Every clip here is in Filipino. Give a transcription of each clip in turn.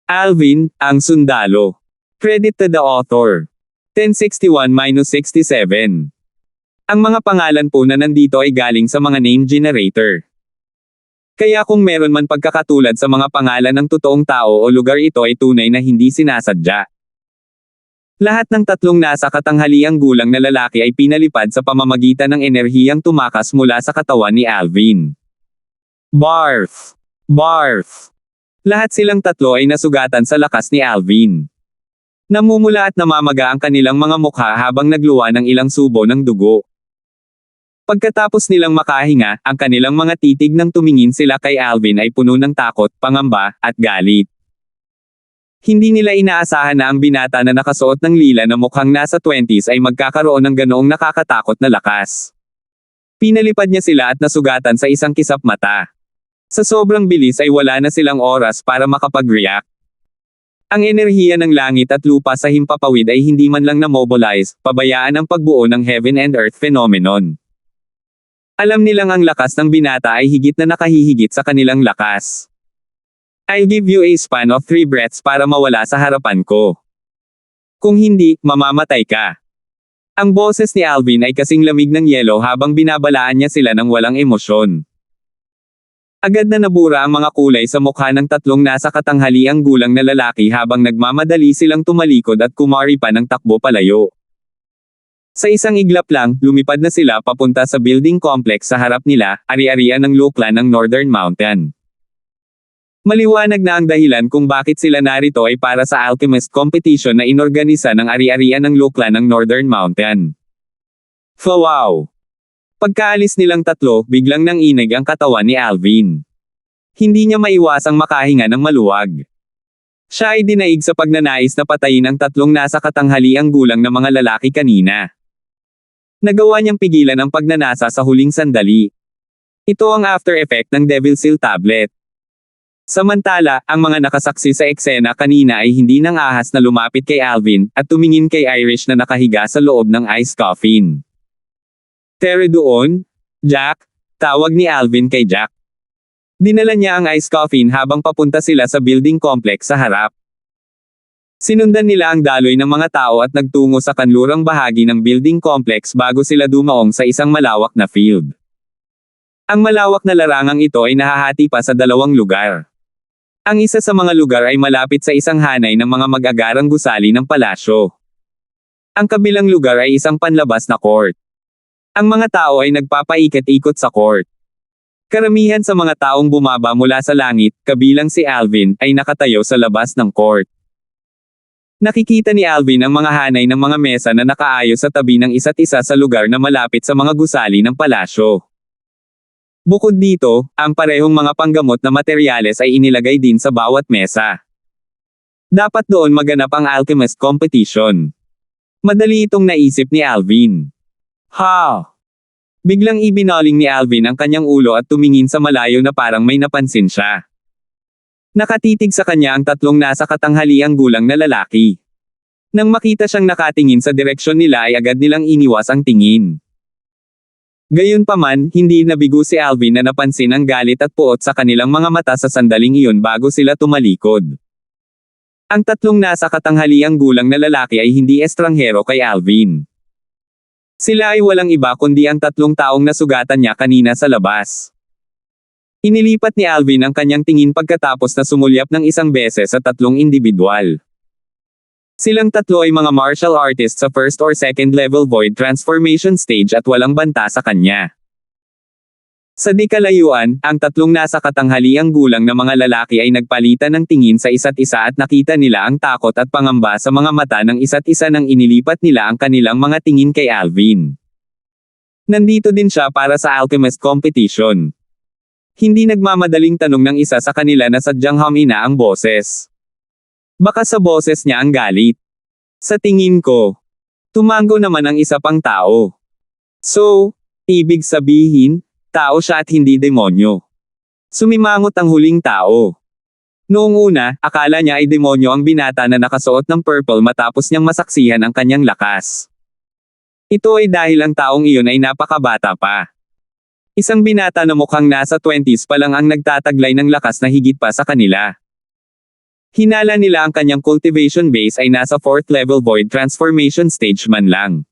Alvin, ang sundalo. Credit to the author. 1061-67. Ang mga pangalan po na nandito ay galing sa mga name generator. Kaya kung meron man pagkakatulad sa mga pangalan ng totoong tao o lugar, ito ay tunay na hindi sinasadya. Lahat ng tatlong nasa katanghaliang gulang na lalaki ay pinalipad sa pamamagitan ng enerhiyang tumakas mula sa katawan ni Alvin. Barf! Barf! Lahat silang tatlo ay nasugatan sa lakas ni Alvin. Namumula at namamaga ang kanilang mga mukha habang nagluwa ng ilang subo ng dugo. Pagkatapos nilang makahinga, ang kanilang mga titig nang tumingin sila kay Alvin ay puno ng takot, pangamba, at galit. Hindi nila inaasahan na ang binata na nakasuot ng lila na mukhang nasa 20s ay magkakaroon ng ganoong nakakatakot na lakas. Pinalipad niya sila at nasugatan sa isang kisap mata. Sa sobrang bilis ay wala na silang oras para makapag-react. Ang enerhiya ng langit at lupa sa himpapawid ay hindi man lang na-mobilize, pabayaan ang pagbuo ng heaven and earth phenomenon. Alam nilang ang lakas ng binata ay higit na nakahihigit sa kanilang lakas. I'll give you a span of 3 breaths para mawala sa harapan ko. Kung hindi, mamamatay ka. Ang boses ni Alvin ay kasing lamig ng yelo habang binabalaan niya sila ng walang emosyon. Agad na nabura ang mga kulay sa mukha ng tatlong nasa katanghaliang gulang na lalaki habang nagmamadali silang tumalikod at kumari pa ng takbo palayo. Sa isang iglap lang, lumipad na sila papunta sa building complex sa harap nila, ari-arian ng luklan ng Northern Mountain. Maliwanag na ang dahilan kung bakit sila narito ay para sa alchemist competition na inorganisa ng ari-arian ng luklan ng Northern Mountain. Wow! Pagkaalis nilang tatlo, biglang nanginig ang katawan ni Alvin. Hindi niya maiwasang makahinga ng maluwag. Siya ay dinaig sa pagnanais na patayin ang tatlong nasa katanghaliang gulang na mga lalaki kanina. Nagawa niyang pigilan ang pagnanasa sa huling sandali. Ito ang after effect ng Devil Seal Tablet. Samantala, ang mga nakasaksi sa eksena kanina ay hindi nang ahas na lumapit kay Alvin, at tumingin kay Irish na nakahiga sa loob ng ice coffin. "Tere doon? Jack?" Tawag ni Alvin kay Jack. Dinala niya ang ice coffin habang papunta sila sa building complex sa harap. Sinundan nila ang daloy ng mga tao at nagtungo sa kanlurang bahagi ng building complex bago sila dumaong sa isang malawak na field. Ang malawak na larangang ito ay nahahati pa sa 2 lugar. Ang isa sa mga lugar ay malapit sa isang hanay ng mga mag-agarang gusali ng palasyo. Ang kabilang lugar ay isang panlabas na court. Ang mga tao ay nagpapaikat-ikot sa court. Karamihan sa mga taong bumaba mula sa langit, kabilang si Alvin, ay nakatayo sa labas ng court. Nakikita ni Alvin ang mga hanay ng mga mesa na nakaayos sa tabi ng isa't isa sa lugar na malapit sa mga gusali ng palasyo. Bukod dito, ang parehong mga panggamot na materyales ay inilagay din sa bawat mesa. Dapat doon maganap ang alchemist competition. Madali itong naisip ni Alvin. Ha! Biglang ibinaling ni Alvin ang kanyang ulo at tumingin sa malayo na parang may napansin siya. Nakatitig sa kanya ang tatlong nasa katanghaliang gulang na lalaki. Nang makita siyang nakatingin sa direksyon nila ay agad nilang iniwas ang tingin. Gayunpaman, hindi nabigo si Alvin na napansin ang galit at puot sa kanilang mga mata sa sandaling iyon bago sila tumalikod. Ang tatlong nasa katanghaliang gulang na lalaki ay hindi estranghero kay Alvin. Sila ay walang iba kundi ang tatlong taong nasugatan niya kanina sa labas. Inilipat ni Alvin ang kanyang tingin pagkatapos na sumulyap ng isang beses sa tatlong individual. Silang tatlo ay mga martial artists sa first or second level void transformation stage at walang banta sa kanya. Sa di kalayuan, ang tatlong nasa katanghaliang gulang na mga lalaki ay nagpalitan ng tingin sa isa't isa at nakita nila ang takot at pangamba sa mga mata ng isa't isa nang inilipat nila ang kanilang mga tingin kay Alvin. Nandito din siya para sa alchemist competition. Hindi nagmamadaling tanong ng isa sa kanila na sadyang humina ang boses. Baka sa boses niya ang galit. Sa tingin ko. Tumango naman ang isa pang tao. So, ibig sabihin, tao siya at hindi demonyo. Sumimangot ang huling tao. Noong una, akala niya ay demonyo ang binata na nakasuot ng purple matapos niyang masaksihan ang kanyang lakas. Ito ay dahil ang taong iyon ay napakabata pa. Isang binata na mukhang nasa 20s pa lang ang nagtataglay ng lakas na higit pa sa kanila. Hinala nila ang kanyang cultivation base ay nasa 4th level void transformation stage man lang.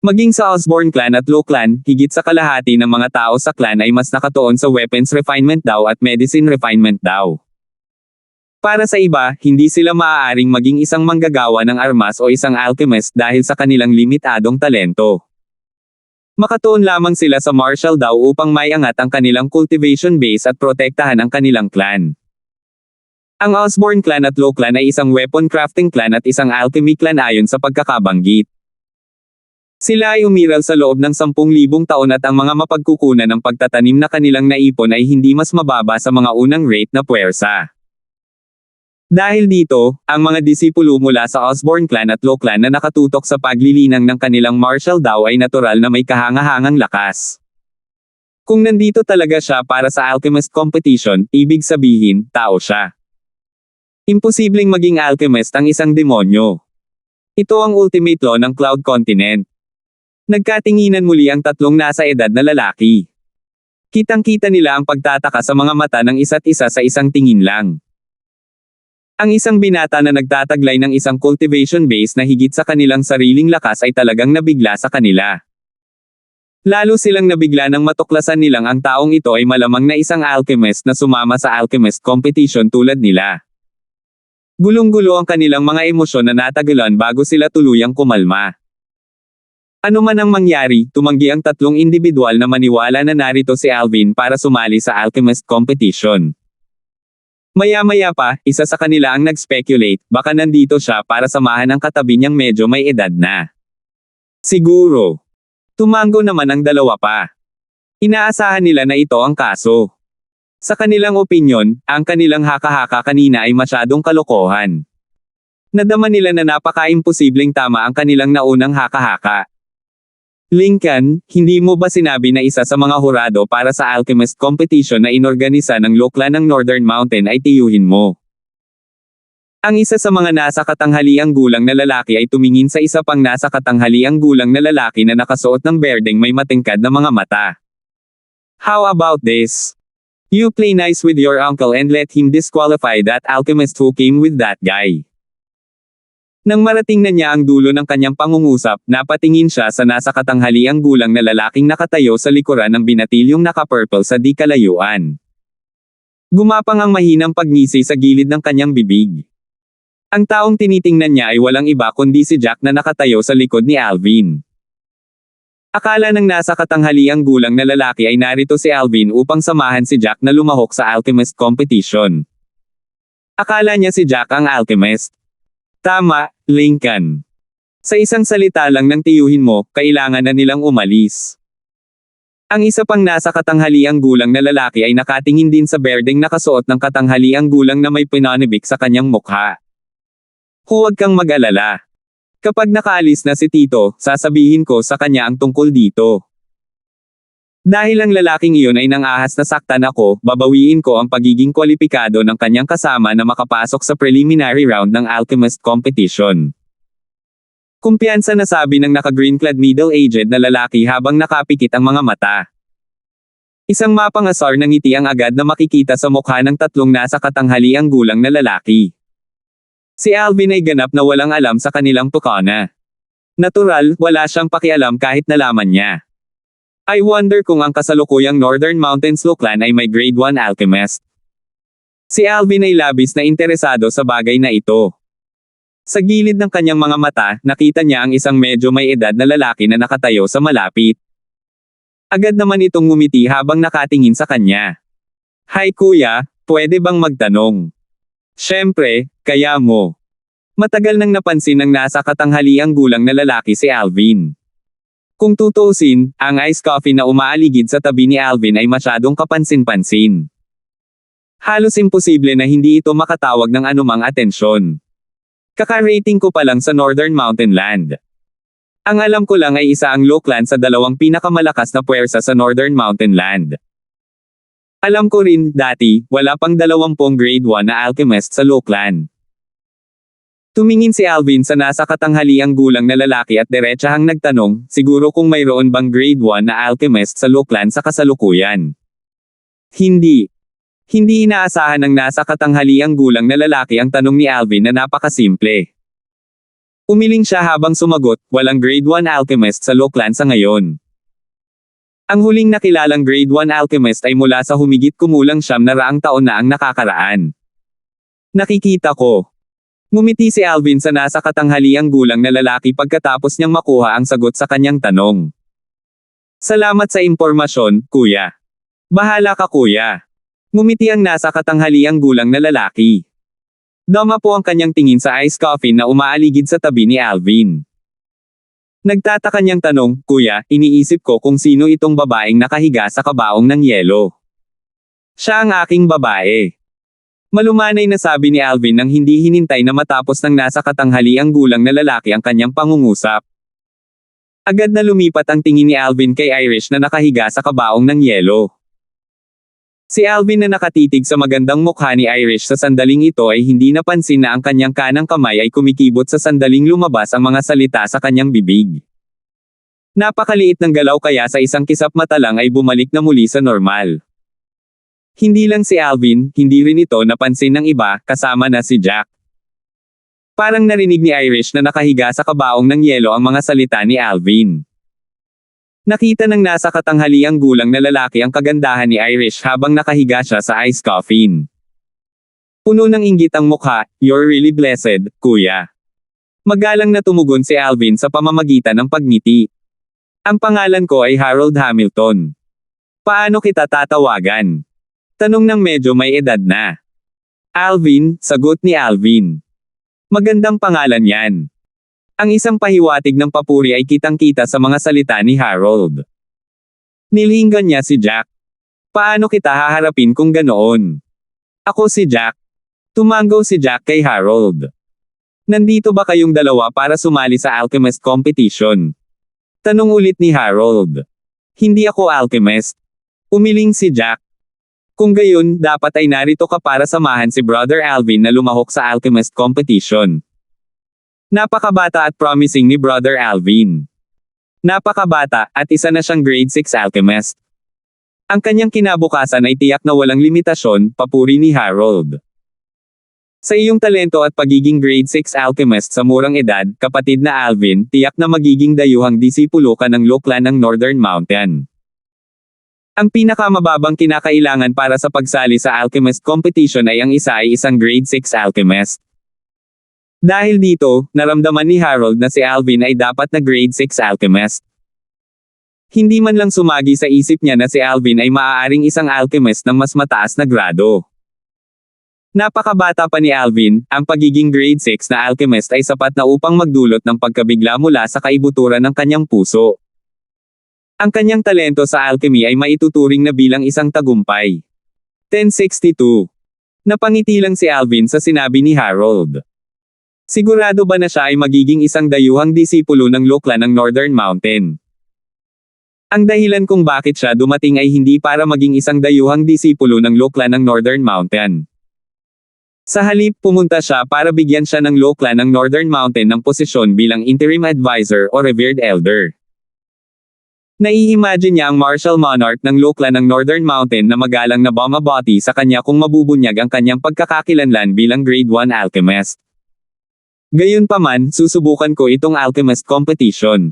Maging sa Osborne clan at Lo clan, higit sa kalahati ng mga tao sa clan ay mas nakatuon sa weapons refinement daw at medicine refinement daw. Para sa iba, hindi sila maaaring maging isang manggagawa ng armas o isang alchemist dahil sa kanilang limitadong talento. Makatuon lamang sila sa martial daw upang maiangat ang kanilang cultivation base at protektahan ang kanilang clan. Ang Osborne clan at Lo clan ay isang weapon crafting clan at isang alchemy clan ayon sa pagkakabanggit. Sila ay umiral sa loob ng 10,000 taon at ang mga mapagkukunan ng pagtatanim na kanilang naipon ay hindi mas mababa sa mga unang rate na puwersa. Dahil dito, ang mga disipulo mula sa Osborne clan at Lo clan na nakatutok sa paglilinang ng kanilang martial daw ay natural na may kahangahangang lakas. Kung nandito talaga siya para sa alchemist competition, ibig sabihin, tao siya. Imposibleng maging alchemist ang isang demonyo. Ito ang ultimate law ng Cloud Continent. Nagkatinginan muli ang tatlong nasa edad na lalaki. Kitang-kita nila ang pagtataka sa mga mata ng isa't isa sa isang tingin lang. Ang isang binata na nagtataglay ng isang cultivation base na higit sa kanilang sariling lakas ay talagang nabigla sa kanila. Lalo silang nabigla nang matuklasan nilang ang taong ito ay malamang na isang alchemist na sumama sa alchemist competition tulad nila. Gulong-gulo ang kanilang mga emosyon na natagalan bago sila tuluyang kumalma. Ano man ang mangyari, tumanggi ang tatlong individual na maniwala na narito si Alvin para sumali sa alchemist competition. Maya-maya pa, isa sa kanila ang nag-speculate, baka nandito siya para samahan ang katabi niyang medyo may edad na. Siguro. Tumango naman ang dalawa pa. Inaasahan nila na ito ang kaso. Sa kanilang opinyon, ang kanilang haka-haka kanina ay masyadong kalokohan. Nadama nila na napaka-imposibleng tama ang kanilang naunang haka-haka. Lincoln, hindi mo ba sinabi na isa sa mga hurado para sa alchemist competition na inorganisa ng Lo clan ng Northern Mountain ay tiyuhin mo? Ang isa sa mga nasa katanghaliang gulang na lalaki ay tumingin sa isa pang nasa katanghaliang gulang na lalaki na nakasuot ng berdeng may matingkad na mga mata. How about this? You play nice with your uncle and let him disqualify that alchemist who came with that guy. Nang marating na niya ang dulo ng kanyang pangungusap, napatingin siya sa nasa katanghaliang gulang na lalaking nakatayo sa likuran ng binatilyong naka-purple sa di kalayuan. Gumapang ang mahinang pagngisi sa gilid ng kanyang bibig. Ang taong tinitingnan niya ay walang iba kundi si Jack na nakatayo sa likod ni Alvin. Akala ng nasa katanghaliang gulang na lalaki ay narito si Alvin upang samahan si Jack na lumahok sa alchemist competition. Akala niya si Jack ang alchemist. Tama, Lincoln. Sa isang salita lang ng tiyuhin mo, kailangan na nilang umalis. Ang isa pang nasa katanghaliang gulang na lalaki ay nakatingin din sa berdeng nakasuot ng katanghaliang gulang na may pinanibik sa kanyang mukha. Huwag kang mag-alala. Kapag nakaalis na si Tito, sasabihin ko sa kanya ang tungkol dito. Dahil ang lalaking iyon ay nang-ahas na saktan ako, babawiin ko ang pagiging kwalipikado ng kanyang kasama na makapasok sa preliminary round ng alchemist competition. Kumpiyansa na sabi ng naka-green-clad middle-aged na lalaki habang nakapikit ang mga mata. Isang mapangasar na ngiti ang agad na makikita sa mukha ng tatlong nasa katanghaliang gulang na lalaki. Si Alvin ay ganap na walang alam sa kanilang tukana. Natural, wala siyang pakialam kahit nalaman niya. I wonder kung ang kasalukuyang Northern Mountains Lo clan ay may grade 1 alchemist. Si Alvin ay labis na interesado sa bagay na ito. Sa gilid ng kanyang mga mata, nakita niya ang isang medyo may edad na lalaki na nakatayo sa malapit. Agad naman itong ngumiti habang nakatingin sa kanya. Hi kuya, pwede bang magtanong? Siyempre, kaya mo. Matagal nang napansin ng nasa katanghaliang gulang na lalaki si Alvin. Kung tutuusin, ang iced coffee na umaaligid sa tabi ni Alvin ay masyadong kapansin-pansin. Halos imposible na hindi ito makatawag ng anumang atensyon. Kaka-rating ko pa lang sa Northern Mountain Land. Ang alam ko lang ay isa ang Lo clan sa dalawang pinakamalakas na puwersa sa Northern Mountain Land. Alam ko rin, dati, wala pang 20 grade 1 na alchemist sa Lo clan. Tumingin si Alvin sa nasa katanghaliang gulang na lalaki at diretsahang nagtanong, siguro kung mayroon bang grade 1 na alchemist sa Lo clan sa kasalukuyan. Hindi. Hindi inaasahan ng nasa katanghaliang gulang na lalaki ang tanong ni Alvin na napakasimple. Umiling siya habang sumagot, walang grade 1 alchemist sa Lockland sa ngayon. Ang huling nakilalang grade 1 alchemist ay mula sa humigit kumulang 900 taon na ang nakakaraan. Nakikita ko. Ngumiti si Alvin sa nasa katanghaliang gulang na lalaki pagkatapos niyang makuha ang sagot sa kanyang tanong. Salamat sa impormasyon, kuya. Bahala ka kuya. Ngumiti ang nasa katanghaliang gulang na lalaki. Dama po ang kanyang tingin sa iced coffee na umaaligid sa tabi ni Alvin. Nagtataka niyang tanong, kuya, iniisip ko kung sino itong babaeng nakahiga sa kabaong ng yelo. Siya ang aking babae. Malumanay na sabi ni Alvin nang hindi hinintay na matapos ng nasa katanghaliang gulang na lalaki ang kanyang pangungusap. Agad na lumipat ang tingin ni Alvin kay Irish na nakahiga sa kabaong ng yelo. Si Alvin na nakatitig sa magandang mukha ni Irish sa sandaling ito ay hindi napansin na ang kanyang kanang kamay ay kumikibot sa sandaling lumabas ang mga salita sa kanyang bibig. Napakaliit ng galaw kaya sa isang kisap mata lang ay bumalik na muli sa normal. Hindi lang si Alvin, hindi rin ito napansin ng iba, kasama na si Jack. Parang narinig ni Irish na nakahiga sa kabaong ng yelo ang mga salita ni Alvin. Nakita ng nasa katanghaliang gulang na lalaki ang kagandahan ni Irish habang nakahiga siya sa iced coffee. Puno ng inggit ang mukha, "You're really blessed, kuya." Magalang na tumugon si Alvin sa pamamagitan ng pagngiti. Ang pangalan ko ay Harold Hamilton. Paano kita tatawagan? Tanong ng medyo may edad na. Alvin, sagot ni Alvin. Magandang pangalan yan. Ang isang pahiwatig ng papuri ay kitang-kita sa mga salita ni Harold. Nilinggan niya si Jack. Paano kita haharapin kung ganoon? Ako si Jack. Tumanggaw si Jack kay Harold. Nandito ba kayong dalawa para sumali sa alchemist competition? Tanong ulit ni Harold. Hindi ako alchemist. Umiling si Jack. Kung gayon, dapat ay narito ka para samahan si Brother Alvin na lumahok sa alchemist competition. Napakabata at promising ni Brother Alvin. Napakabata, at isa na siyang grade 6 alchemist. Ang kanyang kinabukasan ay tiyak na walang limitasyon, papuri ni Harold. Sa iyong talento at pagiging grade 6 alchemist sa murang edad, kapatid na Alvin, tiyak na magiging dayuhang disipulo ka ng Lockland ng Northern Mountain. Ang pinakamababang kinakailangan para sa pagsali sa alchemist competition ay isang grade 6 alchemist. Dahil dito, naramdaman ni Harold na si Alvin ay dapat na grade 6 alchemist. Hindi man lang sumagi sa isip niya na si Alvin ay maaaring isang alchemist ng mas mataas na grado. Napakabata pa ni Alvin, ang pagiging grade 6 na alchemist ay sapat na upang magdulot ng pagkabigla mula sa kaibuturan ng kanyang puso. Ang kanyang talento sa alchemy ay maituturing na bilang isang tagumpay. 1062. Napangiti lang si Alvin sa sinabi ni Harold. Sigurado ba na siya ay magiging isang dayuhang disipulo ng Lockland ng Northern Mountain? Ang dahilan kung bakit siya dumating ay hindi para maging isang dayuhang disipulo ng Lockland ng Northern Mountain. Sa halip, pumunta siya para bigyan siya ng Lockland ng Northern Mountain ng posisyon bilang interim advisor o revered elder. Nai-imagine niya ang martial monarch ng Lockland ng Northern Mountain na magalang na bumabati sa kanya kung mabubunyag ang kanyang pagkakakilanlan bilang grade 1 alchemist. Gayunpaman, susubukan ko itong alchemist competition.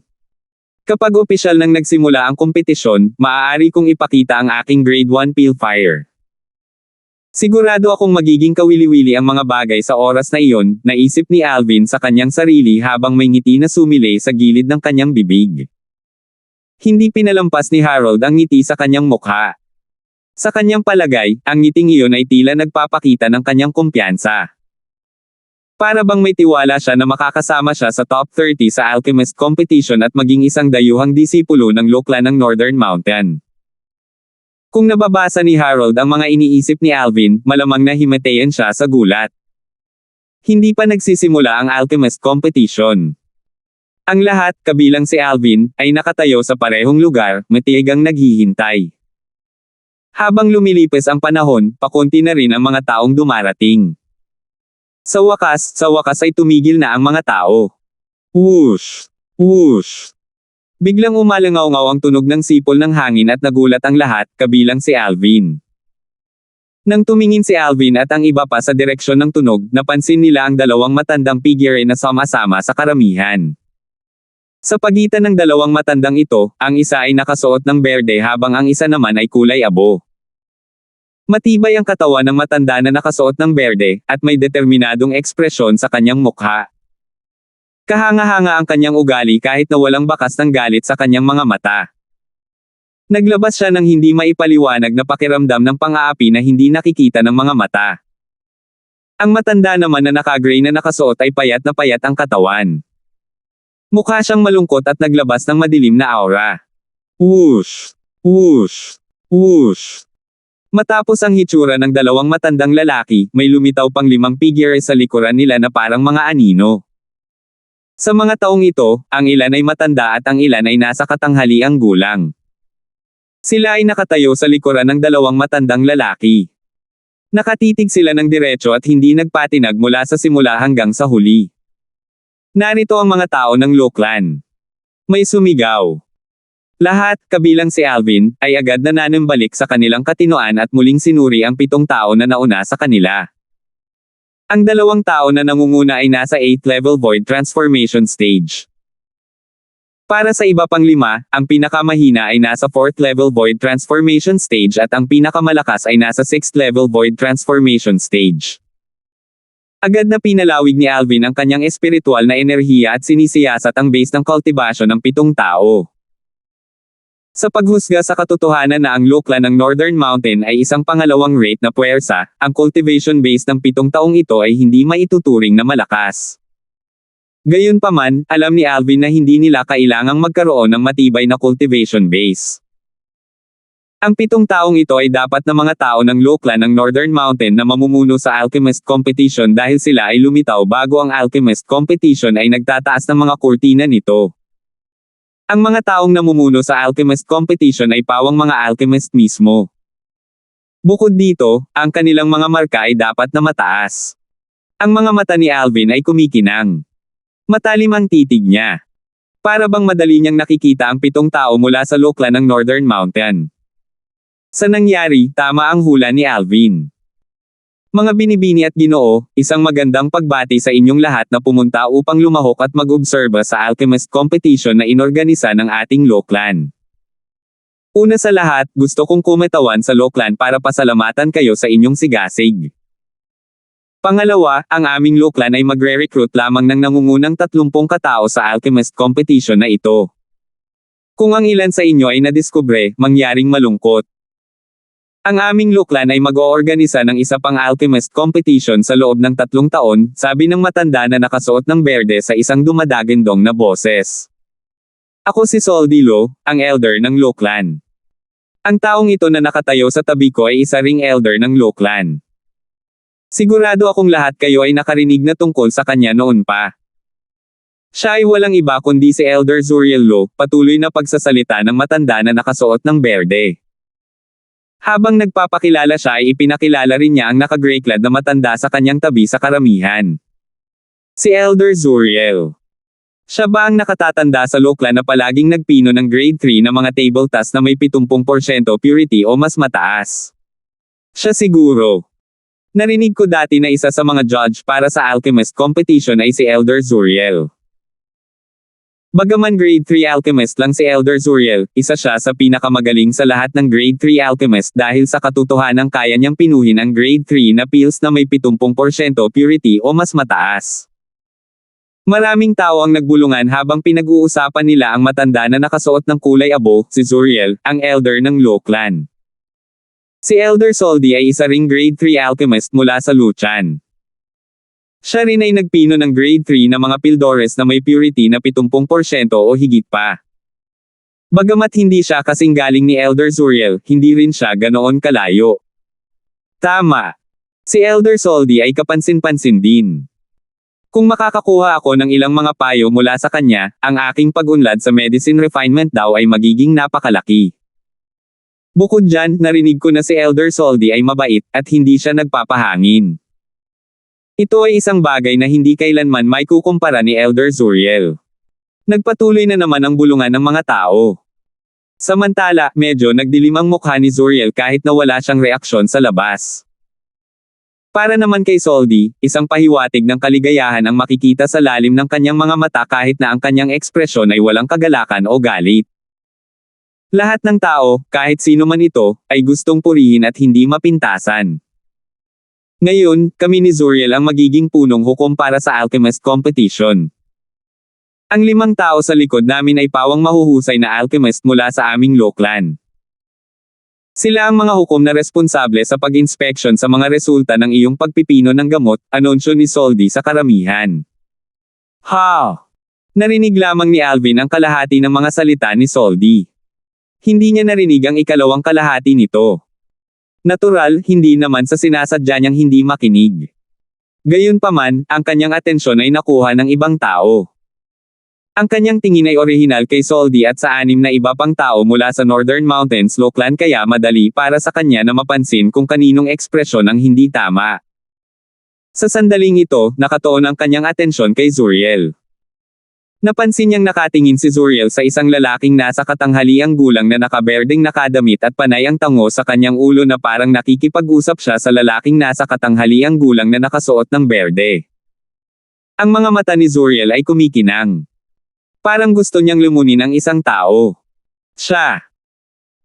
Kapag opisyal nang nagsimula ang kompetisyon, maaari kong ipakita ang aking grade 1 pale fire. Sigurado akong magiging kawili-wili ang mga bagay sa oras na iyon, naisip ni Alvin sa kanyang sarili habang may ngiti na sumilay sa gilid ng kanyang bibig. Hindi pinalampas ni Harold ang ngiti sa kanyang mukha. Sa kanyang palagay, ang ngiting iyon ay tila nagpapakita ng kanyang kumpiyansa. Para bang may tiwala siya na makakasama siya sa top 30 sa alchemist competition at maging isang dayuhang disipulo ng Lockland ng Northern Mountain. Kung nababasa ni Harold ang mga iniisip ni Alvin, malamang na himatayan siya sa gulat. Hindi pa nagsisimula ang alchemist competition. Ang lahat, kabilang si Alvin, ay nakatayo sa parehong lugar, matigang naghihintay. Habang lumilipas ang panahon, pakunti na rin ang mga taong dumarating. Sa wakas ay tumigil na ang mga tao. Whoosh! Whoosh! Biglang umalangaw-ngaw ang tunog ng sipol ng hangin at nagulat ang lahat, kabilang si Alvin. Nang tumingin si Alvin at ang iba pa sa direksyon ng tunog, napansin nila ang dalawang matandang figure na sama-sama sa karamihan. Sa pagitan ng dalawang matandang ito, ang isa ay nakasuot ng berde habang ang isa naman ay kulay abo. Matibay ang katawan ng matanda na nakasuot ng berde, at may determinadong ekspresyon sa kanyang mukha. Kahanga-hanga ang kanyang ugali kahit na walang bakas ng galit sa kanyang mga mata. Naglabas siya ng hindi maipaliwanag na pakiramdam ng pang-aapi na hindi nakikita ng mga mata. Ang matanda naman na naka-gray na nakasuot ay payat na payat ang katawan. Mukha siyang malungkot at naglabas ng madilim na aura. Whoosh! Whoosh! Whoosh! Matapos ang hitsura ng dalawang matandang lalaki, may lumitaw pang 5 figure sa likuran nila na parang mga anino. Sa mga taong ito, ang ilan ay matanda at ang ilan ay nasa katanghaliang gulang. Sila ay nakatayo sa likuran ng dalawang matandang lalaki. Nakatitig sila ng diretso at hindi nagpatinag mula sa simula hanggang sa huli. Narito ang mga tao ng Loklan. May sumigaw. Lahat, kabilang si Alvin, ay agad na nanumbalik sa kanilang katinoan at muling sinuri ang 7 tao na nauna sa kanila. Ang 2 tao na nangunguna ay nasa 8th level void transformation stage. Para sa iba pang 5, ang pinakamahina ay nasa 4th level void transformation stage at ang pinakamalakas ay nasa 6th level void transformation stage. Agad na pinalawig ni Alvin ang kanyang espiritual na enerhiya at sinisiyasat ang base ng cultivation ng 7 tao. Sa paghusga sa katotohanan na ang Loklan ng Northern Mountain ay isang pangalawang rate na puwersa, ang cultivation base ng 7 taong ito ay hindi maituturing na malakas. Gayunpaman, alam ni Alvin na hindi nila kailangang magkaroon ng matibay na cultivation base. Ang 7 taong ito ay dapat na mga tao ng Loklan ng Northern Mountain na mamumuno sa Alchemist Competition dahil sila ay lumitaw bago ang Alchemist Competition ay nagtataas ng mga kurtina nito. Ang mga taong namumuno sa Alchemist Competition ay pawang mga alchemist mismo. Bukod dito, ang kanilang mga marka ay dapat na mataas. Ang mga mata ni Alvin ay kumikinang. Matalim ang titig niya. Para bang madali niyang nakikita ang 7 tao mula sa Loklan ng Northern Mountain. Sa nangyari, tama ang hula ni Alvin. Mga binibini at Ginoo, isang magandang pagbati sa inyong lahat na pumunta upang lumahok at mag-obserba sa Alchemist Competition na inorganisa ng ating Loklan. Una sa lahat, gusto kong kumatawan sa Loklan para pasalamatan kayo sa inyong sigasig. Pangalawa, ang aming Loklan ay magre-recruit lamang ng nangungunang 30 katao sa Alchemist Competition na ito. Kung ang ilan sa inyo ay nadiskubre, mangyaring malungkot. Ang aming Loklan ay mag-oorganisa ng isa pang Alchemist Competition sa loob ng 3 taon, sabi ng matanda na nakasuot ng berde sa isang dumadagandong na boses. Ako si Soldilo, ang elder ng Loklan. Ang taong ito na nakatayo sa tabi ko ay isa ring elder ng Loklan. Sigurado akong lahat kayo ay nakarinig na tungkol sa kanya noon pa. Siya ay walang iba kundi si Elder Zuriel Lo, patuloy na pagsasalita ng matanda na nakasuot ng berde. Habang nagpapakilala siya ay ipinakilala rin niya ang naka-grey-clad na matanda sa kanyang tabi sa karamihan. Si Elder Zuriel. Siya ba ang nakatatanda sa Loklan na palaging nagpino ng grade 3 na mga table tasks na may 70% purity o mas mataas? Siya siguro. Narinig ko dati na isa sa mga judge para sa Alchemist Competition ay si Elder Zuriel. Bagaman grade 3 alchemist lang si Elder Zuriel, isa siya sa pinakamagaling sa lahat ng grade 3 alchemist dahil sa katotohanang kaya niyang pinuhin ang grade 3 na pills na may 70% purity o mas mataas. Maraming tao ang nagbulungan habang pinag-uusapan nila ang matanda na nakasuot ng kulay abo, si Zuriel, ang elder ng Loklan. Si Elder Soldi ay isa ring grade 3 alchemist mula sa Luchan. Siya rin ay nagpino ng grade 3 na mga pildores na may purity na 70% o higit pa. Bagamat hindi siya kasing galing ni Elder Zuriel, hindi rin siya ganoon kalayo. Tama. Si Elder Soldi ay kapansin-pansin din. Kung makakakuha ako ng ilang mga payo mula sa kanya, ang aking pag-unlad sa medicine refinement daw ay magiging napakalaki. Bukod dyan, narinig ko na si Elder Soldi ay mabait, at hindi siya nagpapahangin. Ito ay isang bagay na hindi kailanman may kukumpara ni Elder Zuriel. Nagpatuloy na naman ang bulungan ng mga tao. Samantala, medyo nagdilim ang mukha ni Zuriel kahit na wala siyang reaksyon sa labas. Para naman kay Soldi, isang pahiwatig ng kaligayahan ang makikita sa lalim ng kanyang mga mata kahit na ang kanyang ekspresyon ay walang kagalakan o galit. Lahat ng tao, kahit sino man ito, ay gustong purihin at hindi mapintasan. Ngayon, kami ni Zuriel ang magiging punong hukom para sa Alchemist Competition. Ang 5 tao sa likod namin ay pawang mahuhusay na alchemist mula sa aming law clan. Sila ang mga hukom na responsable sa pag-inspection sa mga resulta ng iyong pagpipino ng gamot, anunsyo ni Soldi sa karamihan. Ha! Narinig lamang ni Alvin ang kalahati ng mga salita ni Soldi. Hindi niya narinig ang ikalawang kalahati nito. Natural, hindi naman sa sinasadya niyang hindi makinig. Gayunpaman, ang kanyang atensyon ay nakuha ng ibang tao. Ang kanyang tingin ay orihinal kay Soldi at sa 6 na iba pang tao mula sa Northern Mountains Law Clan kaya madali para sa kanya na mapansin kung kaninong ekspresyon ang hindi tama. Sa sandaling ito, nakatuon ang kanyang atensyon kay Zuriel. Napansin niyang nakatingin si Zuriel sa isang lalaking nasa katanghaliang gulang na nakaberdeng nakadamit at panay ang tango sa kanyang ulo na parang nakikipag-usap siya sa lalaking nasa katanghaliang gulang na nakasuot ng berde. Ang mga mata ni Zuriel ay kumikinang. Parang gusto niyang lumunin ang isang tao. Siya.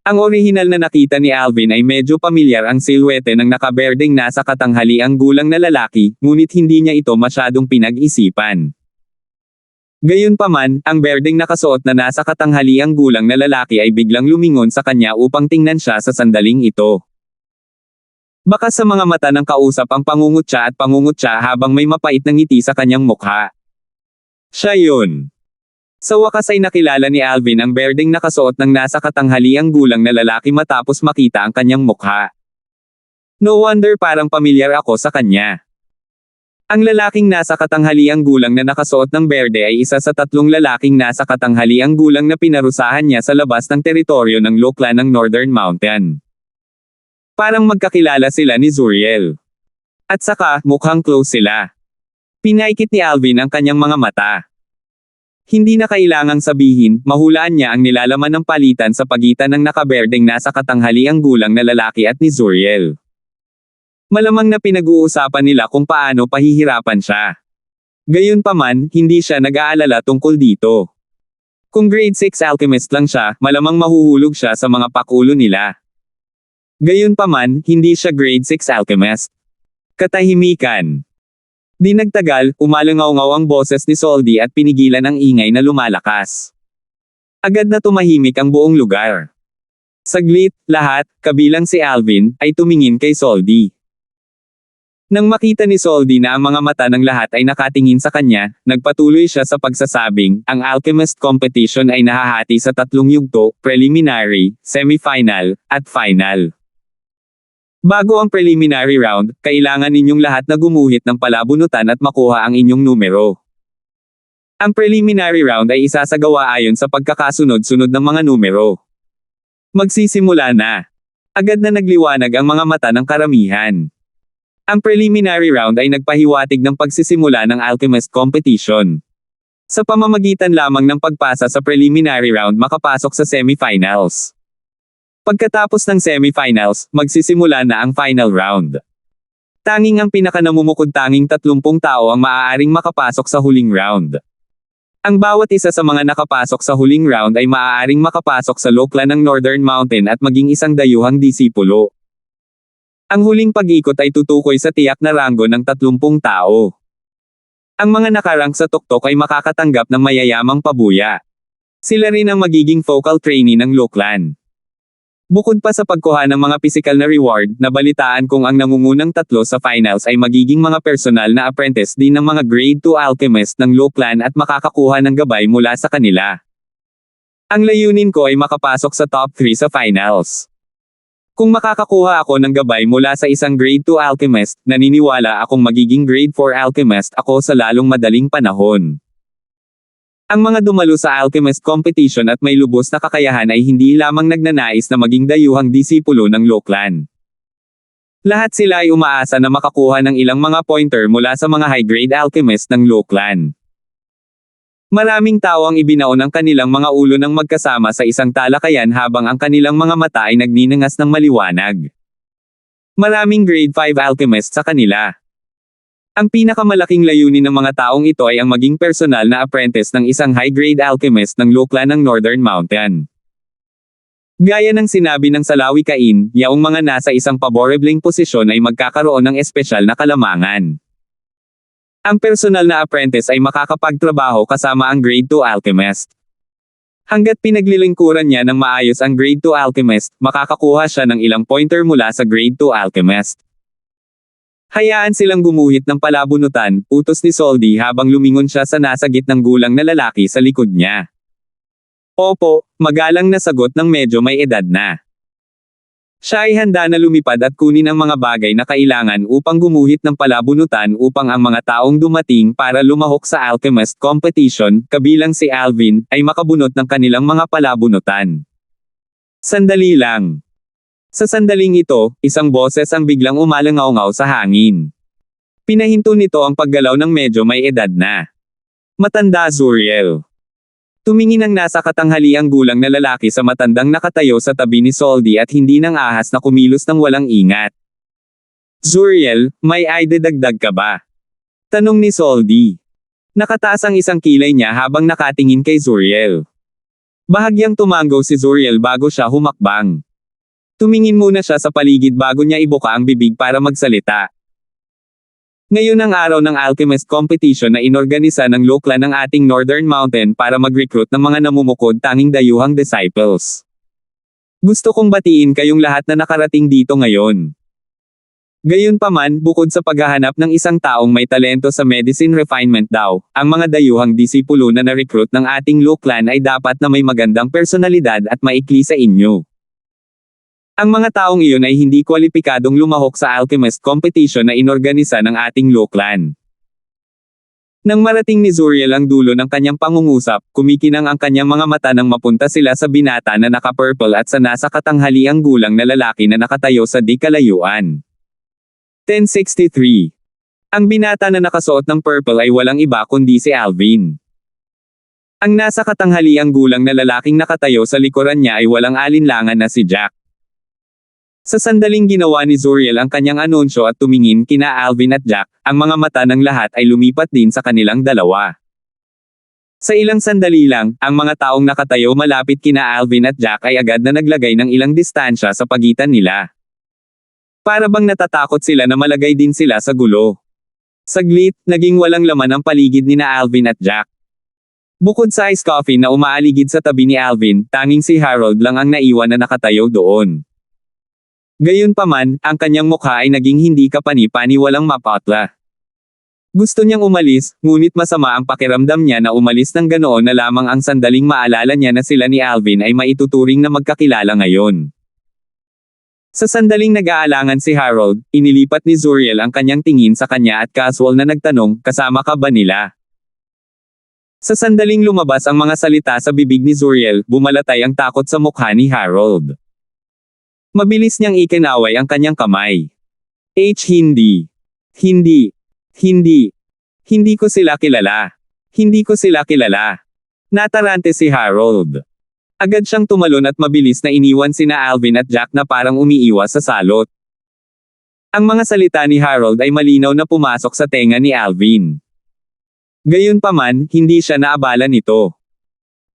Ang orihinal na nakita ni Alvin ay medyo pamilyar ang silhwete ng nakaberdeng nasa katanghaliang gulang na lalaki, ngunit hindi niya ito masyadong pinag-isipan. Gayunpaman, ang berdeng nakasuot na nasa katanghaliang gulang na lalaki ay biglang lumingon sa kanya upang tingnan siya sa sandaling ito. Baka sa mga mata ng kausap ang pangungutya habang may mapait na ngiti sa kanyang mukha. Siya yun. Sa wakas ay nakilala ni Alvin ang berdeng nakasuot ng nasa katanghaliang gulang na lalaki matapos makita ang kanyang mukha. No wonder parang pamilyar ako sa kanya. Ang lalaking nasa katanghaliang gulang na nakasuot ng berde ay isa sa 3 lalaking nasa katanghaliang gulang na pinarusahan niya sa labas ng teritoryo ng Law Clan ng Northern Mountain. Parang magkakilala sila ni Zuriel. At saka, mukhang close sila. Pinaikit ni Alvin ang kanyang mga mata. Hindi na kailangang sabihin, mahulaan niya ang nilalaman ng palitan sa pagitan ng nakaberdeng nasa katanghaliang gulang na lalaki at ni Zuriel. Malamang na pinag-uusapan nila kung paano pahihirapan siya. Gayunpaman, hindi siya nag-aalala tungkol dito. Kung grade 6 alchemist lang siya, malamang mahuhulog siya sa mga pakulo nila. Gayunpaman, hindi siya grade 6 alchemist. Katahimikan. Di nagtagal, umalangaw-ngaw ang boses ni Soldi at pinigilan ang ingay na lumalakas. Agad na tumahimik ang buong lugar. Saglit, lahat, kabilang si Alvin, ay tumingin kay Soldi. Nang makita ni Soldi na ang mga mata ng lahat ay nakatingin sa kanya, nagpatuloy siya sa pagsasabing, ang Alchemist Competition ay nahahati sa 3 yugto, preliminary, semifinal, at final. Bago ang preliminary round, kailangan ninyong lahat na gumuhit ng palabunutan at makuha ang inyong numero. Ang preliminary round ay isasagawa ayon sa pagkakasunod-sunod ng mga numero. Magsisimula na. Agad na nagliwanag ang mga mata ng karamihan. Ang preliminary round ay nagpahiwatig ng pagsisimula ng Alchemist Competition. Sa pamamagitan lamang ng pagpasa sa preliminary round makapasok sa semifinals. Pagkatapos ng semifinals, magsisimula na ang final round. Tanging ang pinakanamumukod-tanging 30 tao ang maaaring makapasok sa huling round. Ang bawat isa sa mga nakapasok sa huling round ay maaaring makapasok sa Law Clan ng Northern Mountain at maging isang dayuhang disipulo. Ang huling pag-ikot ay tutukoy sa tiyak na ranggo ng 30 tao. Ang mga nakarang sa tuktok ay makakatanggap ng mayayamang pabuya. Sila rin ang magiging focal trainee ng Law Clan. Bukod pa sa pagkuha ng mga pisikal na reward, nabalitaan kong ang nangungunang 3 sa finals ay magiging mga personal na apprentice din ng mga grade 2 alchemist ng Law Clan at makakakuha ng gabay mula sa kanila. Ang layunin ko ay makapasok sa top 3 sa finals. Kung makakakuha ako ng gabay mula sa isang grade 2 alchemist, naniniwala akong magiging grade 4 alchemist ako sa lalong madaling panahon. Ang mga dumalo sa Alchemist Competition at may lubos na kakayahan ay hindi lamang nagnanais na maging dayuhang disipulo ng Law Clan. Lahat sila ay umaasa na makakuha ng ilang mga pointer mula sa mga high-grade alchemist ng Law Clan. Maraming tao ang ibinaon ang kanilang mga ulo ng magkasama sa isang talakayan habang ang kanilang mga mata ay nagninangas ng maliwanag. Maraming grade 5 alchemist sa kanila. Ang pinakamalaking layunin ng mga taong ito ay ang maging personal na apprentice ng isang high-grade alchemist ng lokla ng Northern Mountain. Gaya ng sinabi ng salawikain, yaong mga nasa isang paborebleng posisyon ay magkakaroon ng espesyal na kalamangan. Ang personal na apprentice ay makakapagtrabaho kasama ang grade 2 alchemist. Hanggat pinaglilingkuran niya ng maayos ang grade 2 alchemist, makakakuha siya ng ilang pointer mula sa grade 2 alchemist. Hayaan silang gumuhit ng palabunutan, utos ni Soldi habang lumingon siya sa nasa gitnang gulang na lalaki sa likod niya. Opo, magalang na sagot ng medyo may edad na. Siya ay handa na lumipad at kunin ang mga bagay na kailangan upang gumuhit ng palabunutan upang ang mga taong dumating para lumahok sa alchemist competition, kabilang si Alvin, ay makabunot ng kanilang mga palabunutan. Sandali lang. Sa sandaling ito, isang boses ang biglang umalangaw-ngaw sa hangin. Pinahinto nito ang paggalaw ng medyo may edad na. Matanda Zuriel. Tumingin ang nasa katanghaliang gulang na lalaki sa matandang nakatayo sa tabi ni Soldi at hindi nang ahas na kumilos ng walang ingat. Zuriel, may idadagdag ka ba? Tanong ni Soldi. Nakataas ang isang kilay niya habang nakatingin kay Zuriel. Bahagyang tumango si Zuriel bago siya humakbang. Tumingin muna siya sa paligid bago niya ibuka ang bibig para magsalita. Ngayon ang araw ng alchemist competition na inorganisa ng lokla ng ating Northern Mountain para mag-recruit ng mga namumukod tanging dayuhang disciples. Gusto kong batiin kayong lahat na nakarating dito ngayon. Gayunpaman, bukod sa paghahanap ng isang taong may talento sa medicine refinement daw, ang mga dayuhang disipulo na na-recruit ng ating loklan ay dapat na may magandang personalidad at maikli sa inyo. Ang mga taong iyon ay hindi kwalipikadong lumahok sa alchemist competition na inorganisa ng ating loklan. Nang marating ni Zuriel ang dulo ng kanyang pangungusap, kumikinang ang kanyang mga mata nang mapunta sila sa binata na naka-purple at sa nasa katanghaliang gulang na lalaki na nakatayo sa di kalayuan. 1063. Ang binata na nakasuot ng purple ay walang iba kundi si Alvin. Ang nasa katanghaliang gulang na lalaking nakatayo sa likuran niya ay walang alinlangan na si Jack. Sa sandaling ginawa ni Zuriel ang kanyang anunsyo at tumingin kina Alvin at Jack, ang mga mata ng lahat ay lumipat din sa kanilang dalawa. Sa ilang sandali lang, ang mga taong nakatayo malapit kina Alvin at Jack ay agad na naglagay ng ilang distansya sa pagitan nila. Para bang natatakot sila na malagay din sila sa gulo. Saglit, naging walang laman ang paligid nina Alvin at Jack. Bukod sa ice coffee na umaaligid sa tabi ni Alvin, tanging si Harold lang ang naiwan na nakatayo doon. Gayunpaman, ang kanyang mukha ay naging hindi kapani-pani walang mapatla. Gusto niyang umalis, ngunit masama ang pakiramdam niya na umalis ng ganoon na lamang ang sandaling maalala niya na sila ni Alvin ay maituturing na magkakilala ngayon. Sa sandaling nag-aalangan si Harold, inilipat ni Zuriel ang kanyang tingin sa kanya at casual na nagtanong, kasama ka ba nila? Sa sandaling lumabas ang mga salita sa bibig ni Zuriel, bumalatay ang takot sa mukha ni Harold. Mabilis niyang ikinaway ang kanyang kamay. Hindi. Hindi ko sila kilala. Hindi ko sila kilala. Natarante si Harold. Agad siyang tumalon at mabilis na iniwan sina Alvin at Jack na parang umiiwas sa salot. Ang mga salita ni Harold ay malinaw na pumasok sa tenga ni Alvin. Gayunpaman, hindi siya naabala nito.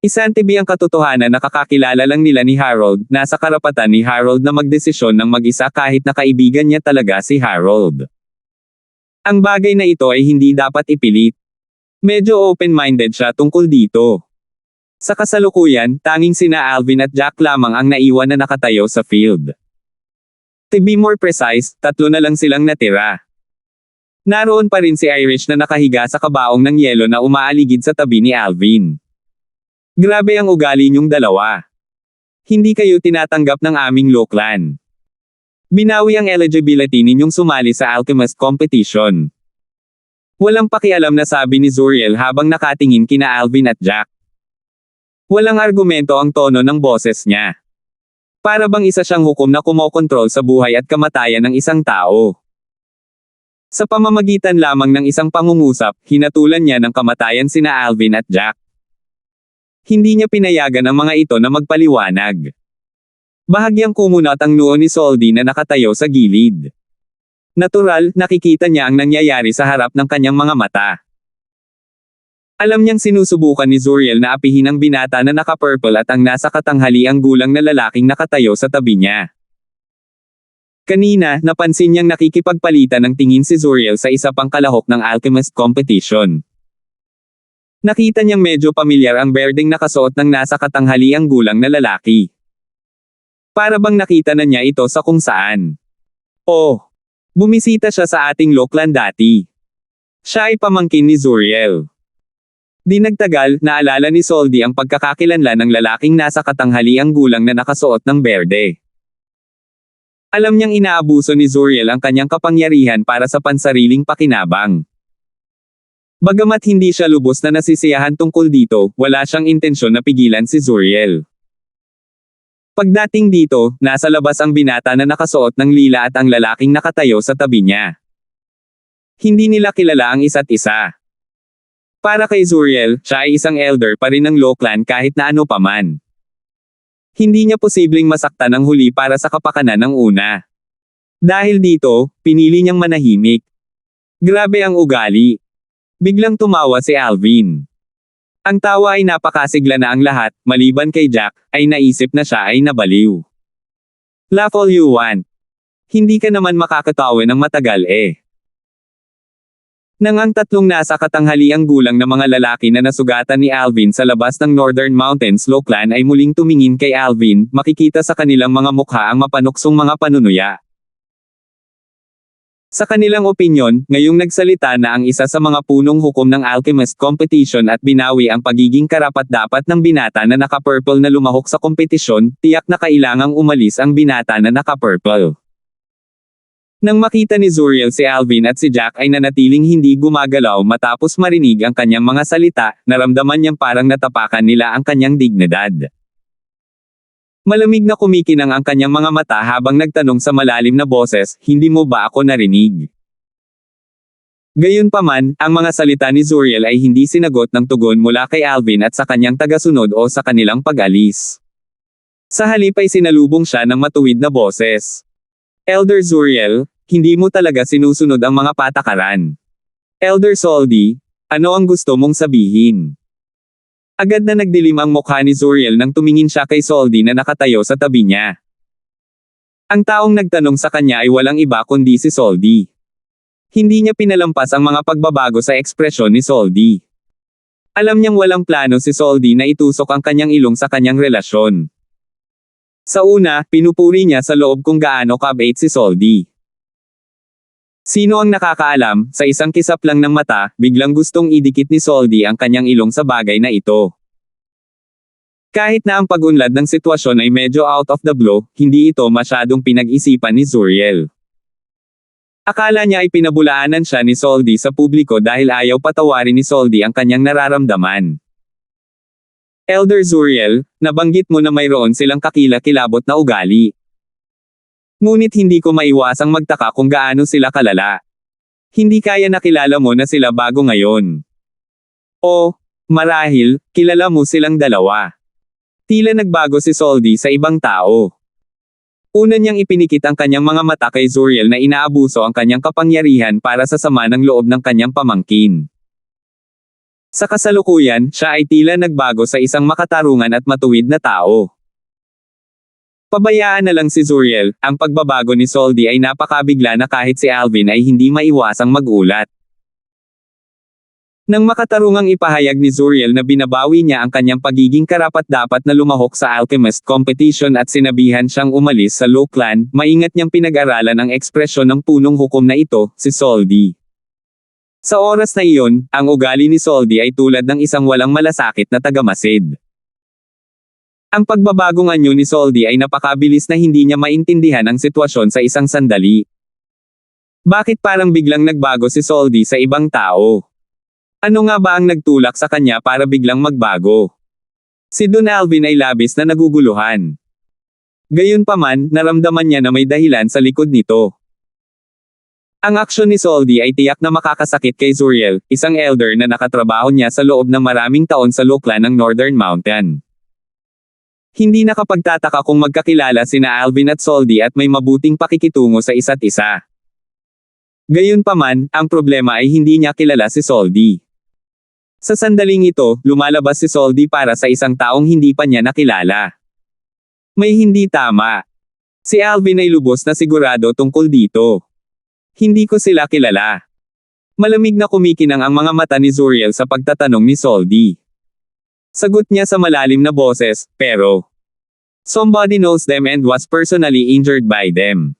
Isantibi ang katotohanan na kakakilala lang nila ni Harold, nasa karapatan ni Harold na magdesisyon ng mag-isa kahit na kaibigan niya talaga si Harold. Ang bagay na ito ay hindi dapat ipilit. Medyo open-minded siya tungkol dito. Sa kasalukuyan, tanging sina Alvin at Jack lamang ang naiwan na nakatayo sa field. To be more precise, 3 na lang silang natira. Naroon pa rin si Irish na nakahiga sa kabaong ng yelo na umaaligid sa tabi ni Alvin. Grabe ang ugali niyong dalawa. Hindi kayo tinatanggap ng aming loklan. Binawi ang eligibility ninyong sumali sa alchemist competition. Walang pakialam na sabi ni Zuriel habang nakatingin kina Alvin at Jack. Walang argumento ang tono ng boses niya. Para bang isa siyang hukom na kumokontrol sa buhay at kamatayan ng isang tao. Sa pamamagitan lamang ng isang pangungusap, hinatulan niya ng kamatayan sina Alvin at Jack. Hindi niya pinayagan ang mga ito na magpaliwanag. Bahagyang kumunat ang noo ni Soldi na nakatayo sa gilid. Natural, nakikita niya ang nangyayari sa harap ng kanyang mga mata. Alam niyang sinusubukan ni Zuriel na apihin ang binata na naka-purple at ang nasa katanghaliang gulang na lalaking nakatayo sa tabi niya. Kanina, napansin niyang nakikipagpalitan ng tingin si Zuriel sa isa pang kalahok ng Alchemist competition. Nakita niyang medyo pamilyar ang berdeng nakasuot ng nasa katanghaliang gulang na lalaki. Para bang nakita na niya ito sa kung saan. Oh! Bumisita siya sa ating Loklan dati. Siya ay pamangkin ni Zuriel. Di nagtagal, naalala ni Soldi ang pagkakakilanlan ng lalaking nasa katanghaliang gulang na nakasuot ng berde. Alam niyang inaabuso ni Zuriel ang kanyang kapangyarihan para sa pansariling pakinabang. Bagamat hindi siya lubos na nasisiyahan tungkol dito, wala siyang intensyon na pigilan si Zuriel. Pagdating dito, nasa labas ang binata na nakasuot ng lila at ang lalaking nakatayo sa tabi niya. Hindi nila kilala ang isa't isa. Para kay Zuriel, siya ay isang elder pa rin ng Loklan kahit na ano paman. Hindi niya posibleng masaktan ang huli para sa kapakanan ng una. Dahil dito, pinili niyang manahimik. Grabe ang ugali. Biglang tumawa si Alvin. Ang tawa ay napakasigla na ang lahat, maliban kay Jack, ay naisip na siya ay nabaliw. Laugh all you want. Hindi ka naman makakatawa ng matagal eh. Nang ang tatlong nasa katanghaliang gulang na mga lalaki na nasugatan ni Alvin sa labas ng Northern Mountains Loklan ay muling tumingin kay Alvin, makikita sa kanilang mga mukha ang mapanuksong mga panunuya. Sa kanilang opinyon, ngayong nagsalita na ang isa sa mga punong hukom ng Alchemist competition at binawi ang pagiging karapat-dapat ng binata na naka-purple na lumahok sa kompetisyon, tiyak na kailangang umalis ang binata na naka-purple. Nang makita ni Zuriel si Alvin at si Jack ay nanatiling hindi gumagalaw matapos marinig ang kanyang mga salita, naramdaman niyang parang natapakan nila ang kanyang dignidad. Malamig na kumikinang ang kanyang mga mata habang nagtanong sa malalim na boses, hindi mo ba ako narinig? Gayunpaman, ang mga salita ni Zuriel ay hindi sinagot ng tugon mula kay Alvin at sa kanyang tagasunod o sa kanilang pag-alis. Sa halip ay sinalubong siya ng matuwid na boses. Elder Zuriel, hindi mo talaga sinusunod ang mga patakaran. Elder Soldi, ano ang gusto mong sabihin? Agad na nagdilim ang mukha ni Zuriel nang tumingin siya kay Soldi na nakatayo sa tabi niya. Ang taong nagtanong sa kanya ay walang iba kundi si Soldi. Hindi niya pinalampas ang mga pagbabago sa ekspresyon ni Soldi. Alam niyang walang plano si Soldi na itusok ang kanyang ilong sa kanyang relasyon. Sa una, pinupuri niya sa loob kung gaano kabait si Soldi. Sino ang nakakaalam, sa isang kisap lang ng mata, biglang gustong idikit ni Soldi ang kanyang ilong sa bagay na ito. Kahit na ang pag-unlad ng sitwasyon ay medyo out of the blue, hindi ito masyadong pinag-isipan ni Zuriel. Akala niya ay pinabulaanan siya ni Soldi sa publiko dahil ayaw patawarin ni Soldi ang kanyang nararamdaman. Elder Zuriel, nabanggit mo na mayroon silang kakila-kilabot na ugali. Ngunit hindi ko maiwasang magtaka kung gaano sila kalala. Hindi kaya nakilala mo na sila bago ngayon. O, marahil, kilala mo silang dalawa. Tila nagbago si Soldi sa ibang tao. Una niyang ipinikit ang kanyang mga mata kay Zuriel na inaabuso ang kanyang kapangyarihan para sa sama ng loob ng kanyang pamangkin. Sa kasalukuyan, siya ay tila nagbago sa isang makatarungan at matuwid na tao. Pabayaan na lang si Zuriel, ang pagbabago ni Soldi ay napakabigla na kahit si Alvin ay hindi maiwasang magulat. Nang makatarungang ipahayag ni Zuriel na binabawi niya ang kanyang pagiging karapat-dapat na lumahok sa Alchemist competition at sinabihan siyang umalis sa Loklan, maingat niyang pinag-aralan ang ekspresyon ng punong hukom na ito, si Soldi. Sa oras na iyon, ang ugali ni Soldi ay tulad ng isang walang malasakit na tagamasid. Ang pagbabagong anyo ni Soldi ay napakabilis na hindi niya maintindihan ang sitwasyon sa isang sandali. Bakit parang biglang nagbago si Soldi sa ibang tao? Ano nga ba ang nagtulak sa kanya para biglang magbago? Si Don Alvin ay labis na naguguluhan. Gayunpaman, naramdaman niya na may dahilan sa likod nito. Ang aksyon ni Soldi ay tiyak na makakasakit kay Zuriel, isang elder na nakatrabaho niya sa loob ng maraming taon sa Loklan ng Northern Mountain. Hindi nakapagtataka kung magkakilala sina Alvin at Soldi at may mabuting pakikitungo sa isa't isa. Gayunpaman, ang problema ay hindi niya kilala si Soldi. Sa sandaling ito, lumalabas si Soldi para sa isang taong hindi pa niya nakilala. May hindi tama. Si Alvin ay lubos na sigurado tungkol dito. Hindi ko sila kilala. Malamig na kumikinang ang mga mata ni Zuriel sa pagtatanong ni Soldi. Sagot niya sa malalim na boses, pero somebody knows them and was personally injured by them.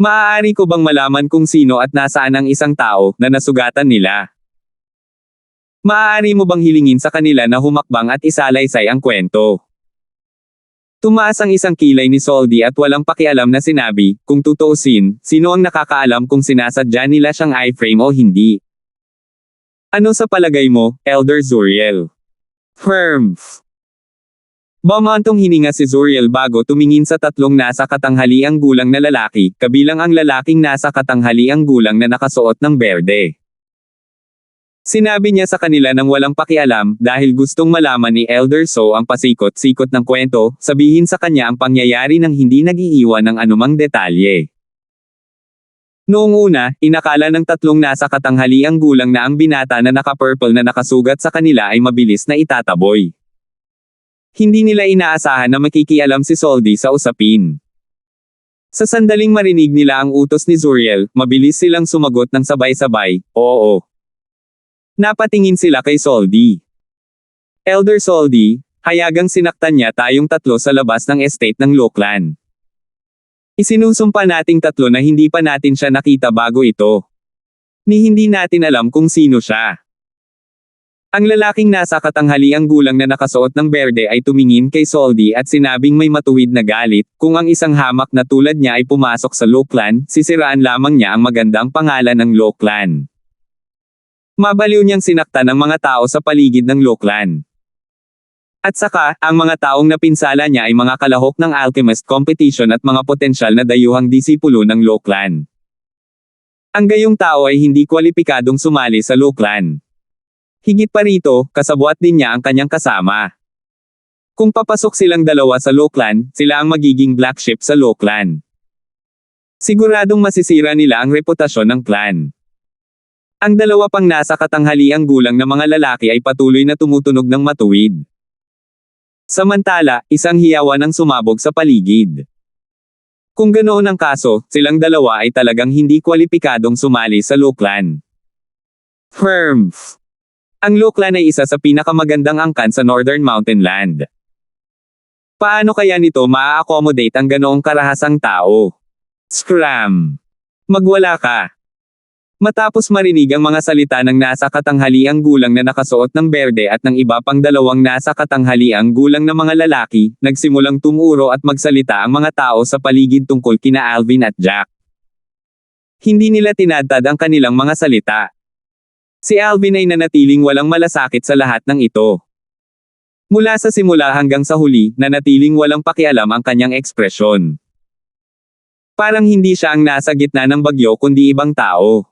Maaari ko bang malaman kung sino at nasaan ang isang tao na nasugatan nila? Maaari mo bang hilingin sa kanila na humakbang at isalaysay ang kwento? Tumaas ang isang kilay ni Soldi at walang pakialam na sinabi, kung tutuusin, sino ang nakakaalam kung sinasadya nila siyang iframe o hindi? Ano sa palagay mo, Elder Zuriel? Bumantong hininga si Zuriel bago tumingin sa tatlong nasa katanghaliang gulang na lalaki, kabilang ang lalaking nasa katanghaliang gulang na nakasuot ng berde. Sinabi niya sa kanila nang walang pakialam, dahil gustong malaman ni Elder So ang pasikot-sikot ng kwento, sabihin sa kanya ang pangyayari nang hindi nag-iiwan ng anumang detalye. Noong una, inakala ng tatlong nasa katanghaliang gulang na ang binata na naka-purple na nakasugat sa kanila ay mabilis na itataboy. Hindi nila inaasahan na makikialam si Soldi sa usapin. Sa sandaling marinig nila ang utos ni Zuriel, mabilis silang sumagot ng sabay-sabay, oo. Napatingin sila kay Soldi. Elder Soldi, hayagang sinaktan niya tayong tatlo sa labas ng estate ng Loklan. Isinusumpa nating tatlo na hindi pa natin siya nakita bago ito. Ni hindi natin alam kung sino siya. Ang lalaking nasa katanghaliang gulang na nakasuot ng berde ay tumingin kay Soldi at sinabing may matuwid na galit, kung ang isang hamak na tulad niya ay pumasok sa Loklan, sisiraan lamang niya ang magandang pangalan ng Loklan. Mabaliw niyang sinaktan ang mga tao sa paligid ng Loklan. At saka, ang mga taong napinsala niya ay mga kalahok ng alchemist competition at mga potensyal na dayuhang disipulo ng Loklan. Ang gayong tao ay hindi kwalipikadong sumali sa Loklan. Higit pa rito, kasabwat din niya ang kanyang kasama. Kung papasok silang dalawa sa Loklan, sila ang magiging black sheep sa Loklan. Siguradong masisira nila ang reputasyon ng clan. Ang dalawa pang nasa katanghaliang gulang na mga lalaki ay patuloy na tumutunog ng matuwid. Samantala, isang hiyawan ang sumabog sa paligid. Kung ganoon ang kaso, silang dalawa ay talagang hindi kwalipikadong sumali sa Loklan. Ang Loklan ay isa sa pinakamagandang angkan sa Northern Mountain Land. Paano kaya nito maa-accommodate ang ganoong karahasang tao? Scram! Magwala ka! Matapos marinig ang mga salita ng nasa katanghaliang gulang na nakasuot ng berde at ng iba pang dalawang nasa katanghaliang gulang na mga lalaki, nagsimulang tumuro at magsalita ang mga tao sa paligid tungkol kina Alvin at Jack. Hindi nila tinadtad ang kanilang mga salita. Si Alvin ay nanatiling walang malasakit sa lahat ng ito. Mula sa simula hanggang sa huli, nanatiling walang pakialam ang kanyang ekspresyon. Parang hindi siya ang nasa gitna ng bagyo kundi ibang tao.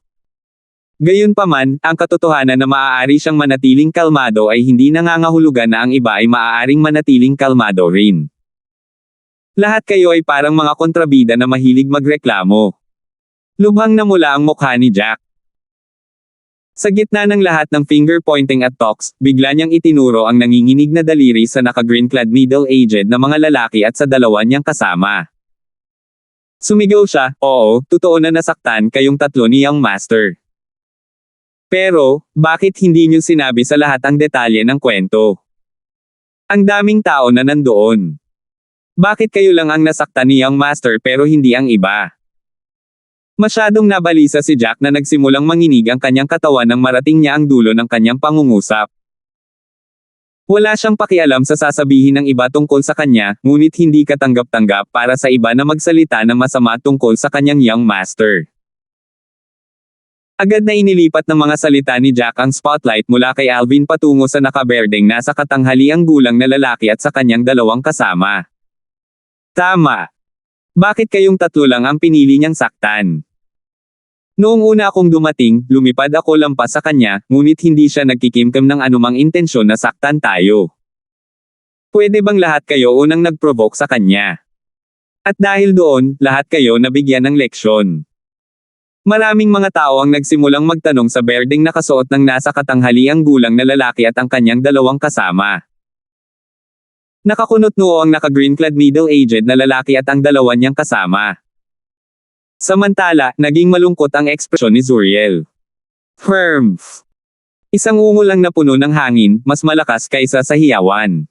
Gayunpaman, ang katotohanan na maaari siyang manatiling kalmado ay hindi nangangahulugan na ang iba ay maaaring manatiling kalmado rin. Lahat kayo ay parang mga kontrabida na mahilig magreklamo. Lubhang namula ang mukha ni Jack. Sa gitna ng lahat ng finger-pointing at talks, bigla niyang itinuro ang nanginginig na daliri sa naka-green-clad middle-aged na mga lalaki at sa dalawa niyang kasama. Sumigaw siya, oo, totoo na nasaktan kayong tatlo ni Young Master. Pero, bakit hindi niyo sinabi sa lahat ang detalye ng kwento? Ang daming tao na nandoon. Bakit kayo lang ang nasaktan ni Young Master pero hindi ang iba? Masyadong nabalisa si Jack na nagsimulang manginig ang kanyang katawan nang marating niya ang dulo ng kanyang pangungusap. Wala siyang pakialam sa sasabihin ng iba tungkol sa kanya, ngunit hindi katanggap-tanggap para sa iba na magsalita ng masama tungkol sa kanyang Young Master. Agad na inilipat ng mga salita ni Jack ang spotlight mula kay Alvin patungo sa nakaberdeng nasa katanghaliang gulang na lalaki at sa kanyang dalawang kasama. Tama. Bakit kayong tatlo lang ang pinili niyang saktan? Noong una akong dumating, lumipad ako lampas sa kanya, ngunit hindi siya nagkikimkim ng anumang intensyon na saktan tayo. Pwede bang lahat kayo unang nag-provoke sa kanya? At dahil doon, lahat kayo nabigyan ng leksyon. Maraming mga tao ang nagsimulang magtanong sa berdeng nakasuot ng nasa katanghaliang gulang na lalaki at ang kanyang dalawang kasama. Nakakunot noo ang naka-green-clad middle-aged na lalaki at ang dalawa niyang kasama. Samantala, naging malungkot ang ekspresyon ni Zuriel. Humph! Isang ungol lang na puno ng hangin, mas malakas kaysa sa hiyawan.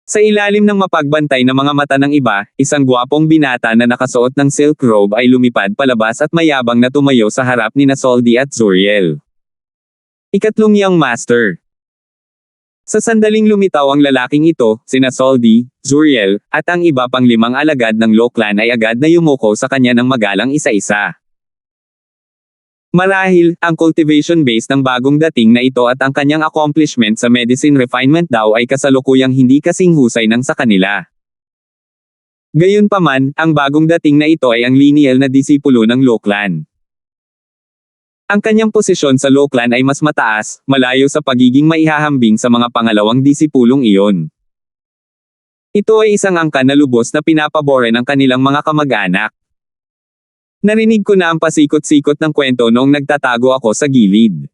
Sa ilalim ng mapagbantay na mga mata ng iba, isang gwapong binata na nakasuot ng silk robe ay lumipad palabas at mayabang na tumayo sa harap ni Soldi at Zuriel. Ikatlong Young Master. Sa sandaling lumitaw ang lalaking ito, sina Soldi, Zuriel, at ang iba pang 5 alagad ng Lo Clan ay agad na yumuko sa kanya ng magalang isa-isa. Marahil, ang cultivation base ng bagong dating na ito at ang kanyang accomplishment sa medicine refinement daw ay kasalukuyang hindi kasing husay ng sa kanila. Gayunpaman, ang bagong dating na ito ay ang lineal na disipulo ng Lo Clan. Ang kanyang posisyon sa Lo Clan ay mas mataas, malayo sa pagiging maihahambing sa mga pangalawang disipulong iyon. Ito ay isang angkan na lubos na pinapabore ng kanilang mga kamag-anak. Narinig ko na ang pasikot-sikot ng kwento noong nagtatago ako sa gilid.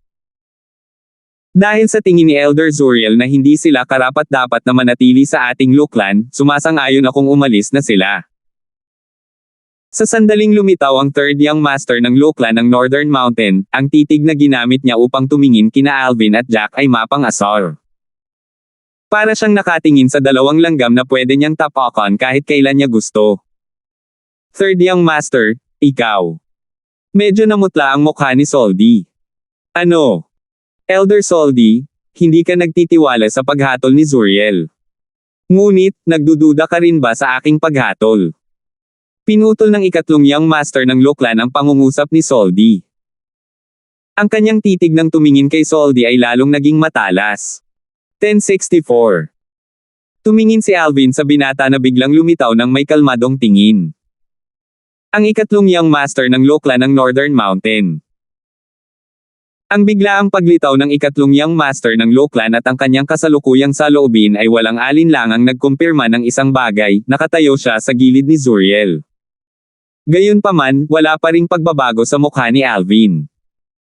Dahil sa tingin ni Elder Zuriel na hindi sila karapat-dapat na manatili sa ating Lo Clan, sumasang-ayon akong umalis na sila. Sa sandaling lumitaw ang third Young Master ng Lo Clan ng Northern Mountain, ang titig na ginamit niya upang tumingin kina Alvin at Jack ay mapang-asar. Para siyang nakatingin sa dalawang langgam na pwede niyang tapakan kahit kailan niya gusto. Third Young Master, ikaw. Medyo namutla ang mukha ni Soldi. Ano? Elder Soldi, hindi ka nagtitiwala sa paghatol ni Zuriel. Ngunit, nagdududa ka rin ba sa aking paghatol? Pinutol ng ikatlong Young Master ng Lo Clan ang pangungusap ni Soldi. Ang kanyang titig ng tumingin kay Soldi ay lalong naging matalas. 1064. Tumingin si Alvin sa binata na biglang lumitaw ng may kalmadong tingin. Ang ikatlong Young Master ng Lo Clan ng Northern Mountain. Ang biglaang paglitaw ng ikatlong Young Master ng Lo Clan at ang kanyang kasalukuyang saloobin ay walang alinlangang nagkumpirma ng isang bagay, nakatayo siya sa gilid ni Zuriel. Gayunpaman, wala pa ring pagbabago sa mukha ni Alvin.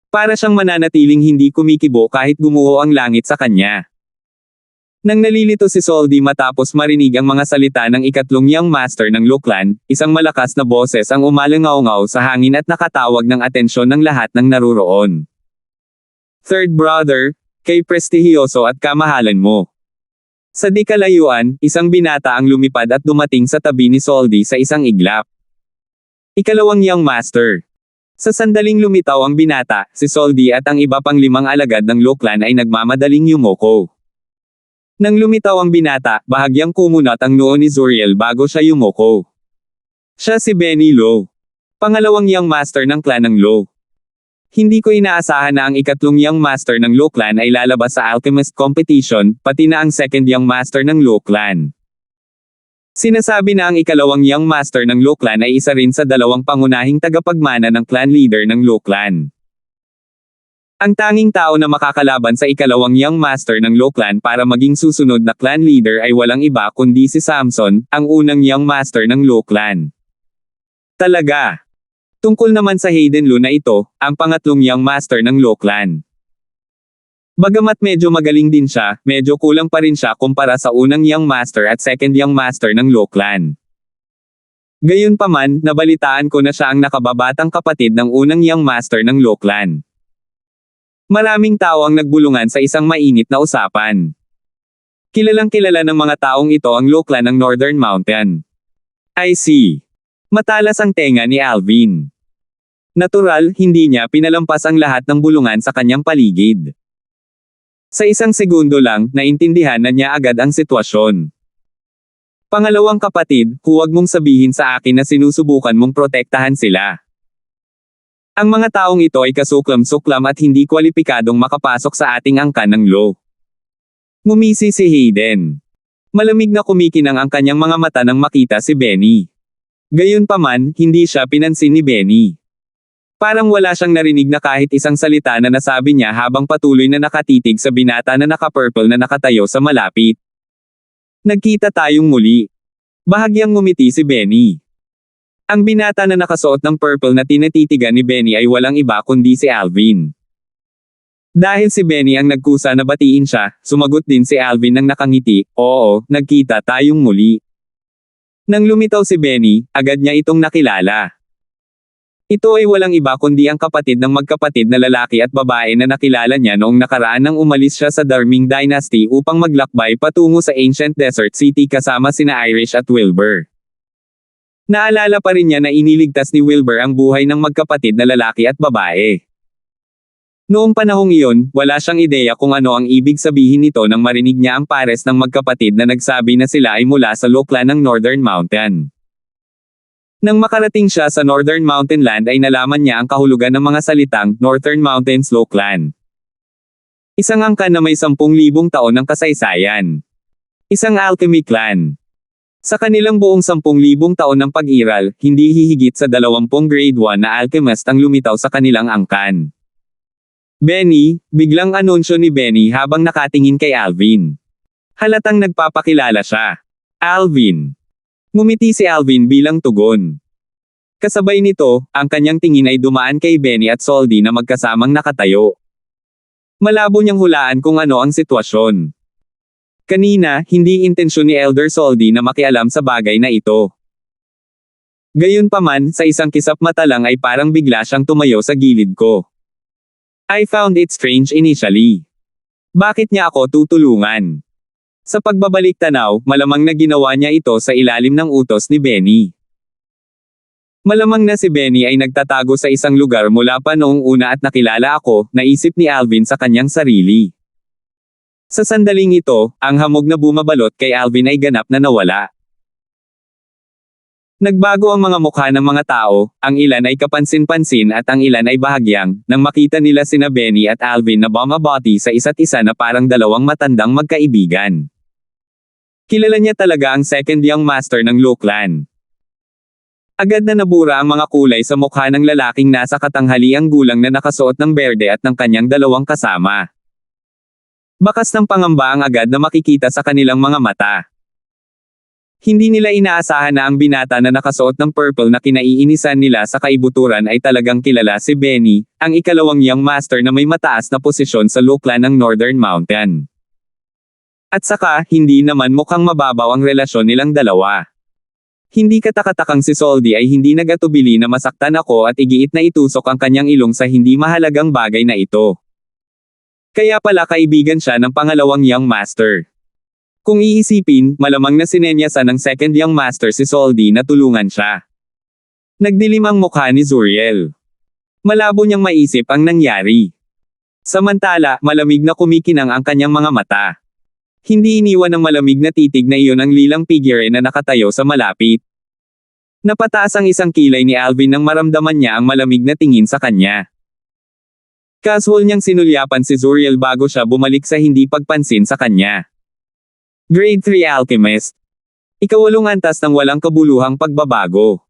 Para siyang mananatiling hindi kumikibo kahit gumuho ang langit sa kanya. Nang nalilito si Soldi matapos marinig ang mga salita ng ikatlong Young Master ng Lo Clan, isang malakas na boses ang umalangaw-ngaw sa hangin at nakatawag ng atensyon ng lahat ng naruroon. Third brother, kay prestihiyoso at kamahalan mo. Sa di kalayuan, isang binata ang lumipad at dumating sa tabi ni Soldi sa isang iglap. Ikalawang Young Master. Sa sandaling lumitaw ang binata, si Soldi at ang iba pang 5 alagad ng Lo Clan ay nagmamadaling yumuko. Nang lumitaw ang binata, bahagyang kumunat ang noo ni Zuriel bago siya yumuko. Siya si Benny Lo. Pangalawang Young Master ng Clan ng Lo. Hindi ko inaasahan na ang ikatlong Young Master ng Lo Clan ay lalabas sa Alchemist Competition, pati na ang second Young Master ng Lo Clan. Sinasabi na ang ikalawang Young Master ng Lo Clan ay isa rin sa dalawang pangunahing tagapagmana ng clan leader ng Lo Clan. Ang tanging tao na makakalaban sa ikalawang Young Master ng Lo Clan para maging susunod na clan leader ay walang iba kundi si Samson, ang unang Young Master ng Lo Clan. Talaga. Tungkol naman sa Hayden Lu na ito, ang pangatlong Young Master ng Lo Clan. Bagamat medyo magaling din siya, medyo kulang pa rin siya kumpara sa unang Young Master at second Young Master ng Lo Clan. Gayunpaman, nabalitaan ko na siya ang nakababatang kapatid ng unang Young Master ng Lo Clan. Maraming tao ang nagbulungan sa isang mainit na usapan. Kilalang kilala ng mga taong ito ang Lo Clan ng Northern Mountain. I see. Matalas ang tenga ni Alvin. Natural, hindi niya pinalampas ang lahat ng bulungan sa kanyang paligid. Sa isang segundo lang, naintindihan na niya agad ang sitwasyon. Pangalawang kapatid, huwag mong sabihin sa akin na sinusubukan mong protektahan sila. Ang mga taong ito ay kasuklam-suklam at hindi kwalipikadong makapasok sa ating angkan ng Lo. Ngumisi si Hayden. Malamig na kumikinang ang kanyang mga mata nang makita si Benny. Gayunpaman, hindi siya pinansin ni Benny. Parang wala siyang narinig na kahit isang salita na nasabi niya habang patuloy na nakatitig sa binata na naka-purple na nakatayo sa malapit. Nagkita tayong muli. Bahagyang ngumiti si Benny. Ang binata na nakasuot ng purple na tinatitigan ni Benny ay walang iba kundi si Alvin. Dahil si Benny ang nagkusa na batiin siya, sumagot din si Alvin nang nakangiti, "Oo, nagkita tayong muli." Nang lumitaw si Benny, agad niya itong nakilala. Ito ay walang iba kundi ang kapatid ng magkapatid na lalaki at babae na nakilala niya noong nakaraan nang umalis siya sa Darming Dynasty upang maglakbay patungo sa Ancient Desert City kasama sina Irish at Wilbur. Naalala pa rin niya na iniligtas ni Wilbur ang buhay ng magkapatid na lalaki at babae. Noong panahong iyon, wala siyang ideya kung ano ang ibig sabihin nito nang marinig niya ang pares ng magkapatid na nagsabi na sila ay mula sa Lochlan ng Northern Mountain. Nang makarating siya sa Northern Mountain Land ay nalaman niya ang kahulugan ng mga salitang Northern Mountains Lochlan. Isang angkan na may 10,000 taon ng kasaysayan. Isang alchemy clan. Sa kanilang buong 10,000 taon ng pag-iral, hindi hihigit sa 20 grade 1 na alchemist ang lumitaw sa kanilang angkan. Benny, biglang anunsyo ni Benny habang nakatingin kay Alvin. Halatang nagpapakilala siya. Alvin. Ngumiti si Alvin bilang tugon. Kasabay nito, ang kanyang tingin ay dumaan kay Benny at Soldy na magkasamang nakatayo. Malabo niyang hulaan kung ano ang sitwasyon. Kanina, hindi intensyon ni Elder Soldy na makialam sa bagay na ito. Gayunpaman, sa isang kisap mata lang ay parang bigla siyang tumayo sa gilid ko. I found it strange initially. Bakit niya ako tutulungan? Sa pagbabalik tanaw, malamang na ginawa niya ito sa ilalim ng utos ni Benny. Malamang na si Benny ay nagtatago sa isang lugar mula pa noong una at nakilala ako, naisip ni Alvin sa kanyang sarili. Sa sandaling ito, ang hamog na bumabalot kay Alvin ay ganap na nawala. Nagbago ang mga mukha ng mga tao, ang ilan ay kapansin-pansin at ang ilan ay bahagyang, nang makita nila sina Benny at Alvin na bumabati sa isa't isa na parang dalawang matandang magkaibigan. Kilala niya talaga ang second young master ng Lochlan. Agad na nabura ang mga kulay sa mukha ng lalaking nasa katanghaliang gulang na nakasuot ng berde at ng kanyang dalawang kasama. Bakas ng pangamba ang agad na makikita sa kanilang mga mata. Hindi nila inaasahan na ang binata na nakasuot ng purple na kinaiinisan nila sa kaibuturan ay talagang kilala si Benny, ang ikalawang young master na may mataas na posisyon sa Lochlan ng Northern Mountain. At saka, hindi naman mukhang mababaw ang relasyon nilang dalawa. Hindi katakatakang si Soldy ay hindi nagatubili na masaktan ako at igiit na itusok ang kanyang ilong sa hindi mahalagang bagay na ito. Kaya pala kaibigan siya ng pangalawang young master. Kung iisipin, malamang na sinenyasan ng second young master si Soldy na tulungan siya. Nagdilim ang mukha ni Zuriel. Malabo niyang maisip ang nangyari. Samantala, malamig na kumikinang ang kanyang mga mata. Hindi iniwan ng malamig na titig na iyon ang lilang figure na nakatayo sa malapit. Napataas ang isang kilay ni Alvin nang maramdaman niya ang malamig na tingin sa kanya. Casual niyang sinulyapan si Zuriel bago siya bumalik sa hindi pagpansin sa kanya. Grade 3 Alchemist. Ikawalong antas ng walang kabuluhang pagbabago.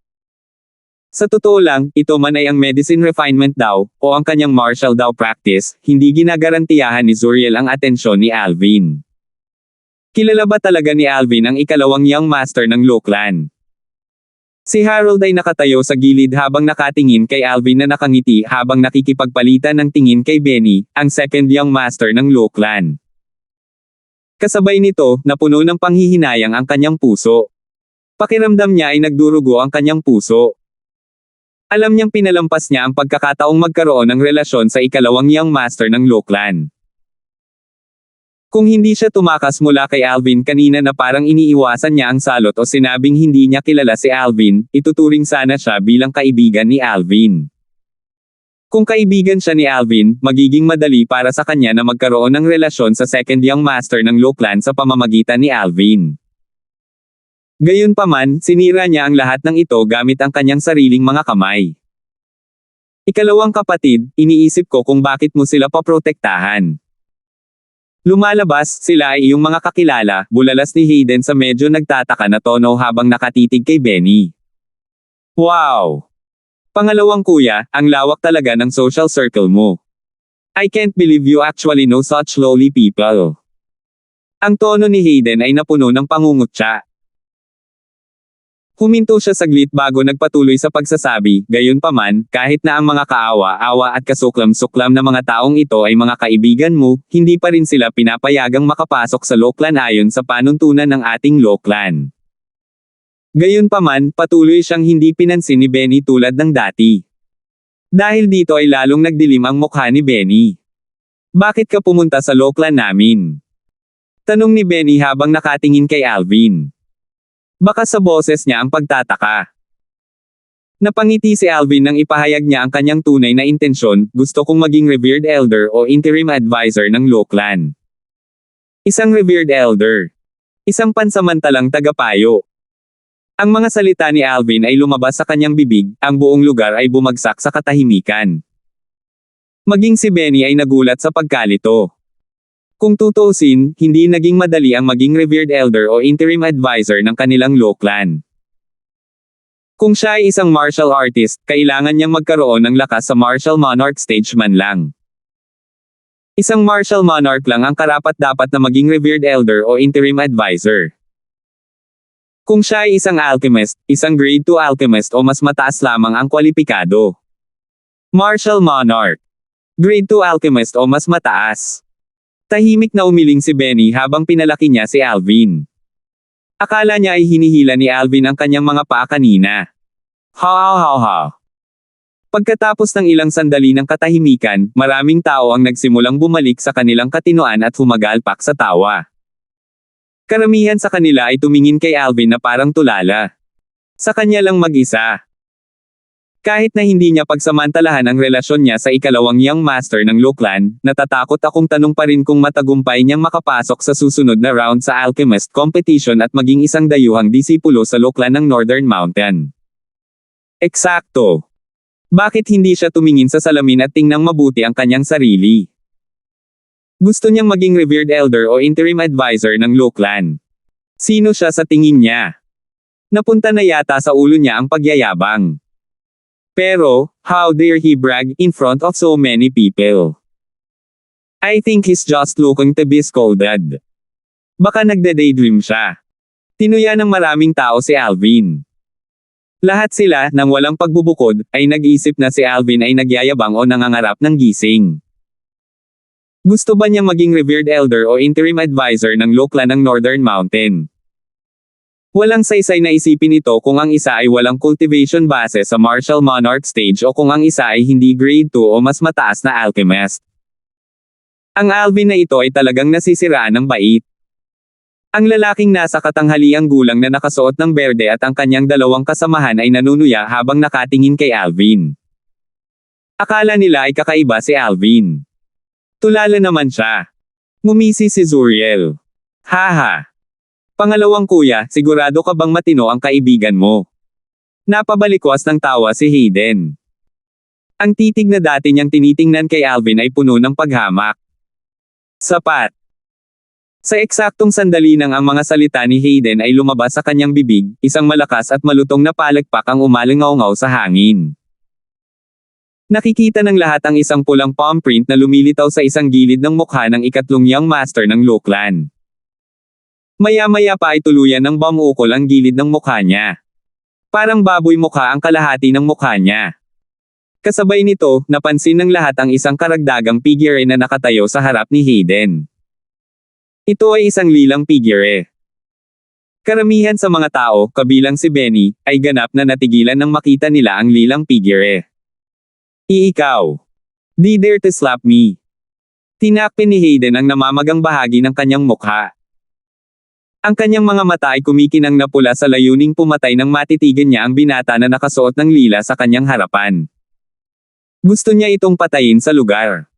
Sa totoo lang, ito man ay ang medicine refinement daw, o ang kanyang martial daw practice, hindi ginagarantiyahan ni Zuriel ang atensyon ni Alvin. Kilala ba talaga ni Alvin ang ikalawang young master ng Lochlan? Si Harold ay nakatayo sa gilid habang nakatingin kay Alvin na nakangiti habang nakikipagpalitan ng tingin kay Benny, ang second young master ng Lochlan. Kasabay nito, napuno ng panghihinayang ang kanyang puso. Pakiramdam niya ay nagdurugo ang kanyang puso. Alam niyang pinalampas niya ang pagkakataong magkaroon ng relasyon sa ikalawang young master ng Lochlan. Kung hindi siya tumakas mula kay Alvin kanina na parang iniiwasan niya ang salot o sinabing hindi niya kilala si Alvin, ituturing sana siya bilang kaibigan ni Alvin. Kung kaibigan siya ni Alvin, magiging madali para sa kanya na magkaroon ng relasyon sa second young master ng Lochlan sa pamamagitan ni Alvin. Gayunpaman, sinira niya ang lahat ng ito gamit ang kanyang sariling mga kamay. Ikalawang kapatid, iniisip ko kung bakit mo sila paprotektahan. Lumalabas, sila ay iyong mga kakilala, bulalas ni Hayden sa medyo nagtataka na tono habang nakatitig kay Benny. Wow! Pangalawang kuya, ang lawak talaga ng social circle mo. I can't believe you actually know such lowly people. Ang tono ni Hayden ay napuno ng pangungutya. Huminto siya saglit bago nagpatuloy sa pagsasabi, gayunpaman, kahit na ang mga kaawa-awa at kasuklam-suklam na mga taong ito ay mga kaibigan mo, hindi pa rin sila pinapayagang makapasok sa Lockland ayon sa panuntunan ng ating Lockland. Gayunpaman, patuloy siyang hindi pinansin ni Benny tulad ng dati. Dahil dito ay lalong nagdilim ang mukha ni Benny. Bakit ka pumunta sa Lockland namin? Tanong ni Benny habang nakatingin kay Alvin. Baka sa boses niya ang pagtataka. Napangiti si Alvin nang ipahayag niya ang kanyang tunay na intensyon, gusto kong maging revered elder o interim advisor ng Lockland. Isang revered elder. Isang pansamantalang tagapayo. Ang mga salita ni Alvin ay lumabas sa kanyang bibig, ang buong lugar ay bumagsak sa katahimikan. Maging si Benny ay nagulat sa pagkalito. Kung tutuusin, hindi naging madali ang maging revered elder o interim advisor ng kanilang Lockland. Kung siya ay isang martial artist, kailangan niyang magkaroon ng lakas sa martial monarch stage man lang. Isang martial monarch lang ang karapat-dapat na maging revered elder o interim advisor. Kung siya ay isang alchemist, isang grade 2 alchemist o mas mataas lamang ang kwalipikado. Martial monarch. Grade 2 alchemist o mas mataas. Tahimik na umiling si Benny habang pinalaki niya si Alvin. Akala niya ay hinihila ni Alvin ang kanyang mga paa kanina. Ha. Pagkatapos ng ilang sandali ng katahimikan, maraming tao ang nagsimulang bumalik sa kanilang katinoan at humagalpak sa tawa. Karamihan sa kanila ay tumingin kay Alvin na parang tulala. Sa kanya lang mag-isa. Kahit na hindi niya pagsamantalahan ang relasyon niya sa ikalawang young master ng Lockland, natatakot akong tanong pa rin kung matagumpay niyang makapasok sa susunod na round sa alchemist competition at maging isang dayuhang disipulo sa Lockland ng Northern Mountain. Eksakto. Bakit hindi siya tumingin sa salamin at tingnang mabuti ang kanyang sarili? Gusto niyang maging revered elder o interim advisor ng Lockland. Sino siya sa tingin niya? Napunta na yata sa ulo niya ang pagyayabang. Pero, how dare he brag in front of so many people? I think he's just looking to be scolded. Baka nagde-daydream siya. Tinuya ng maraming tao si Alvin. Lahat sila, nang walang pagbubukod, ay nag-isip na si Alvin ay nagyayabang o nangangarap ng gising. Gusto ba niyang maging revered elder o interim advisor ng Lockland ng Northern Mountain? Walang saysay na isipin ito kung ang isa ay walang cultivation base sa martial monarch stage o kung ang isa ay hindi grade 2 o mas mataas na alchemist. Ang Alvin na ito ay talagang nasisiraan ng bait. Ang lalaking nasa katanghaliang gulang na nakasuot ng berde at ang kanyang dalawang kasamahan ay nanunuya habang nakatingin kay Alvin. Akala nila ay kakaiba si Alvin. Tulala naman siya. Ngumisi si Zuriel. Haha. Pangalawang kuya, sigurado ka bang matino ang kaibigan mo? Napabalikwas ng tawa si Hayden. Ang titig na dati niyang tinitingnan kay Alvin ay puno ng paghamak. Sapat. Sa eksaktong sandali nang ang mga salita ni Hayden ay lumabas sa kanyang bibig, isang malakas at malutong na palakpak ang umalingaw-ngaw sa hangin. Nakikita ng lahat ang isang pulang palm print na lumilitaw sa isang gilid ng mukha ng ikatlong young master ng Lockland. Maya-maya pa ay tuluyan ng bumukol ang gilid ng mukha niya. Parang baboy mukha ang kalahati ng mukha niya. Kasabay nito, napansin ng lahat ang isang karagdagang figure na nakatayo sa harap ni Hayden. Ito ay isang lilang figure. Karamihan sa mga tao, kabilang si Benny, ay ganap na natigilan nang makita nila ang lilang figure. Ikaw. Di dare to slap me. Tinakpin ni Hayden ang namamagang bahagi ng kanyang mukha. Ang kanyang mga mata ay kumikinang na pula sa layuning pumatay nang matitigan niya ang binata na nakasuot ng lila sa kanyang harapan. Gusto niya itong patayin sa lugar.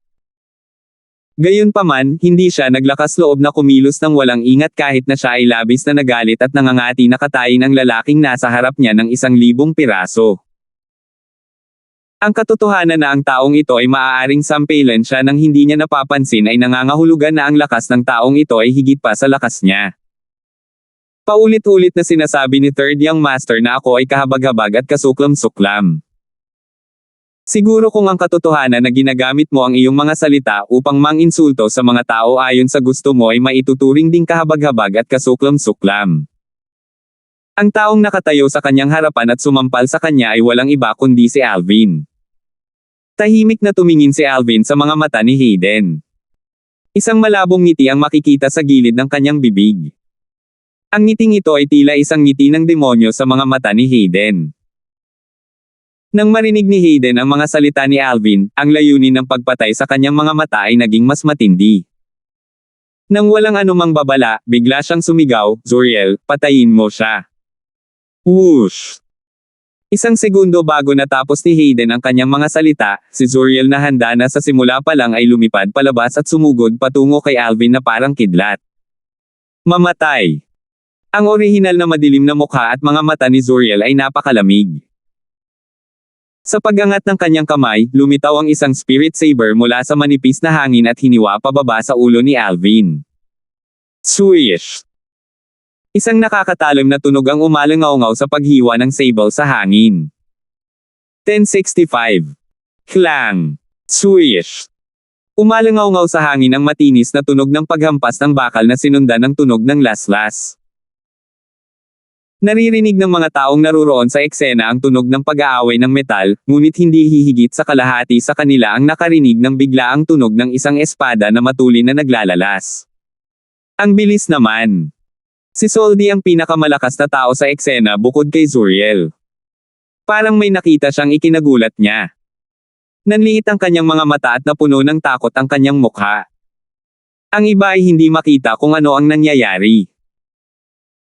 Gayunpaman, hindi siya naglakas loob na kumilos ng walang ingat kahit na siya ay labis na nagalit at nangangati na katayin ang lalaking nasa harap niya ng 1,000 piraso. Ang katotohanan na ang taong ito ay maaaring sampelan siya nang hindi niya napapansin ay nangangahulugan na ang lakas ng taong ito ay higit pa sa lakas niya. Paulit-ulit na sinasabi ni Third Young Master na ako ay kahabag-habag at kasuklam-suklam. Siguro kung ang katotohanan na ginagamit mo ang iyong mga salita upang manginsulto sa mga tao ayon sa gusto mo ay maituturing ding kahabag-habag at kasuklam-suklam. Ang taong nakatayo sa kanyang harapan at sumampal sa kanya ay walang iba kundi si Alvin. Tahimik na tumingin si Alvin sa mga mata ni Hayden. Isang malabong ngiti ang makikita sa gilid ng kanyang bibig. Ang ngiting ito ay tila isang ngiti ng demonyo sa mga mata ni Hayden. Nang marinig ni Hayden ang mga salita ni Alvin, ang layunin ng pagpatay sa kanyang mga mata ay naging mas matindi. Nang walang anumang babala, bigla siyang sumigaw, "Zuriel, patayin mo siya." Whoosh! Isang segundo bago natapos ni Hayden ang kanyang mga salita, si Zuriel na handa na sa simula pa lang ay lumipad palabas at sumugod patungo kay Alvin na parang kidlat. Mamatay! Ang orihinal na madilim na mukha at mga mata ni Zuriel ay napakalamig. Sa pag-angat ng kanyang kamay, lumitaw ang isang spirit saber mula sa manipis na hangin at hiniwa pababa sa ulo ni Alvin. Swish! Isang nakakatalim na tunog ang umalangaw-ngaw sa paghiwa ng sable sa hangin. 1065. Clang! Swish! Umalangaw-ngaw sa hangin ang matinis na tunog ng paghampas ng bakal na sinundan ng tunog ng laslas. Naririnig ng mga taong naruroon sa eksena ang tunog ng pag-aaway ng metal, ngunit hindi hihigit sa kalahati sa kanila ang nakarinig ng biglaang tunog ng isang espada na matulin na naglalalas. Ang bilis naman! Si Soldi ang pinakamalakas na tao sa eksena bukod kay Zuriel. Parang may nakita siyang ikinagulat niya. Nanliit ang kanyang mga mata at napuno ng takot ang kanyang mukha. Ang iba ay hindi makita kung ano ang nangyayari.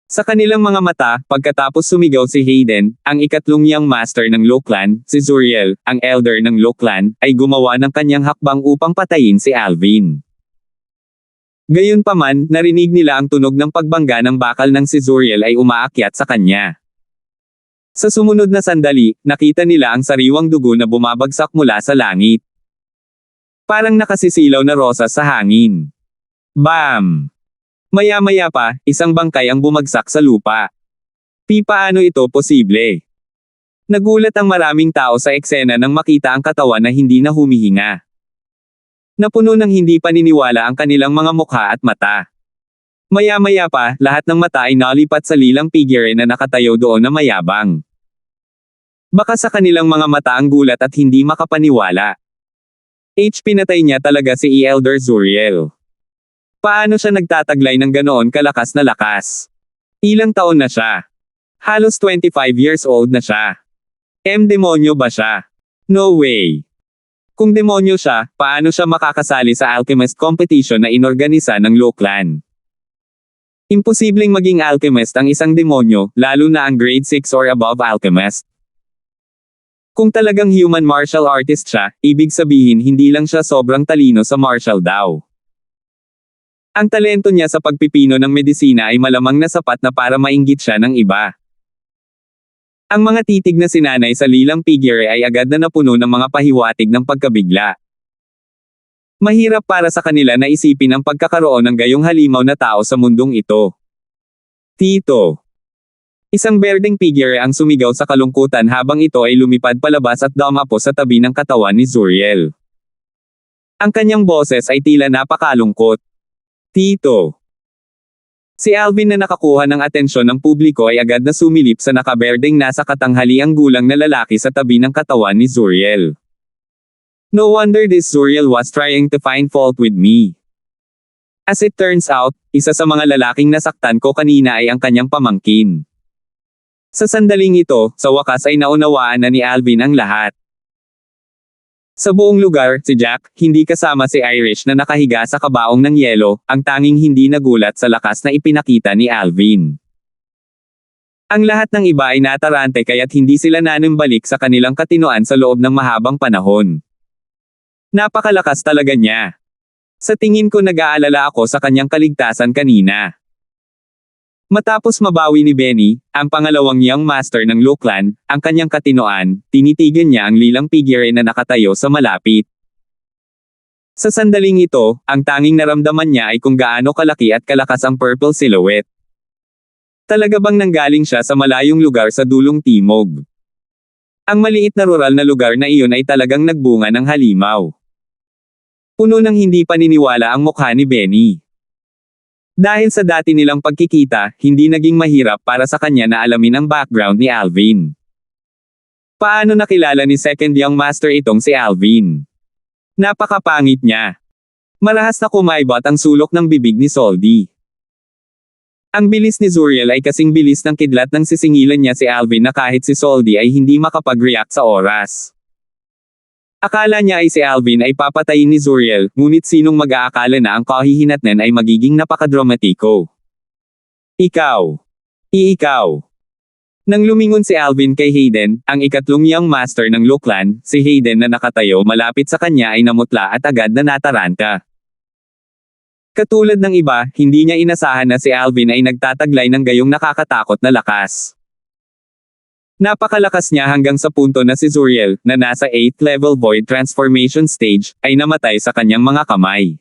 Sa kanilang mga mata, pagkatapos sumigaw si Hayden, ang ikatlong young master ng Loklan, si Zuriel, ang elder ng Loklan, ay gumawa ng kanyang hakbang upang patayin si Alvin. Gayunpaman, narinig nila ang tunog ng pagbangga ng bakal ng si Zuriel ay umaakyat sa kanya. Sa sumunod na sandali, nakita nila ang sariwang dugo na bumabagsak mula sa langit. Parang nakasisilaw na rosas sa hangin. Bam! Maya-maya pa, isang bangkay ang bumagsak sa lupa. Paano ito posible? Nagulat ang maraming tao sa eksena nang makita ang katawan na hindi na humihinga. Napuno ng hindi paniniwala ang kanilang mga mukha at mata. Maya-maya pa, lahat ng mata ay nalipat sa lilang figure na nakatayo doon na mayabang. Baka sa kanilang mga mata ang gulat at hindi makapaniwala. Pinatay niya talaga si Elder Zuriel. Paano siya nagtataglay ng ganoon kalakas na lakas? Ilang taon na siya? Halos 25 years old na siya. Demonyo ba siya? No way. Kung demonyo siya, paano siya makakasali sa alchemist competition na inorganisa ng Loklan? Imposibleng maging alchemist ang isang demonyo, lalo na ang grade 6 or above alchemist. Kung talagang human martial artist siya, ibig sabihin hindi lang siya sobrang talino sa martial daw. Ang talento niya sa pagpipino ng medisina ay malamang na sapat na para mainggit siya ng iba. Ang mga titig na sinanay sa lilang figure ay agad na napuno ng mga pahiwatig ng pagkabigla. Mahirap para sa kanila na isipin ang pagkakaroon ng gayong halimaw na tao sa mundong ito. Tito. Isang berdeng figure ang sumigaw sa kalungkutan habang ito ay lumipad palabas at dumapo sa tabi ng katawan ni Zuriel. Ang kanyang boses ay tila napakalungkot. Tito. Si Alvin na nakakuha ng atensyon ng publiko ay agad na sumilip sa nakaberdeng nasa katanghaliang gulang na lalaki sa tabi ng katawan ni Zuriel. No wonder this Zuriel was trying to find fault with me. As it turns out, isa sa mga lalaking nasaktan ko kanina ay ang kanyang pamangkin. Sa sandaling ito, sa wakas ay naunawaan na ni Alvin ang lahat. Sa buong lugar, si Jack, hindi kasama si Irish na nakahiga sa kabaong ng yelo, ang tanging hindi nagulat sa lakas na ipinakita ni Alvin. Ang lahat ng iba ay natarante kaya't hindi sila nanumbalik sa kanilang katinoan sa loob ng mahabang panahon. Napakalakas talaga niya. Sa tingin ko nag-aalala ako sa kanyang kaligtasan kanina. Matapos mabawi ni Benny, ang pangalawang young master ng Loklan, ang kanyang katinoan, tinitigan niya ang lilang figure na nakatayo sa malapit. Sa sandaling ito, ang tanging naramdaman niya ay kung gaano kalaki at kalakas ang purple silhouette. Talaga bang nanggaling siya sa malayong lugar sa dulong timog? Ang maliit na rural na lugar na iyon ay talagang nagbunga ng halimaw. Puno ng hindi paniniwala ang mukha ni Benny. Dahil sa dati nilang pagkikita, hindi naging mahirap para sa kanya na alamin ang background ni Alvin. Paano nakilala ni Second Young Master itong si Alvin? Napakapangit niya. Marahas na kumaibot ang sulok ng bibig ni Soldi. Ang bilis ni Zuriel ay kasing bilis ng kidlat ng sisingilan niya si Alvin na kahit si Soldi ay hindi makapag-react sa oras. Akala niya ay si Alvin ay papatayin ni Zuriel, ngunit sinong mag-aakala na ang kahihinatnan ay magiging napakadramatiko. Ikaw. Ikaw. Nang lumingon si Alvin kay Hayden, ang ikatlong young master ng Lookland, si Hayden na nakatayo malapit sa kanya ay namutla at agad na nataranta. Katulad ng iba, hindi niya inasahan na si Alvin ay nagtataglay ng gayong nakakatakot na lakas. Napakalakas niya hanggang sa punto na si Zuriel, na nasa 8th level void transformation stage, ay namatay sa kanyang mga kamay.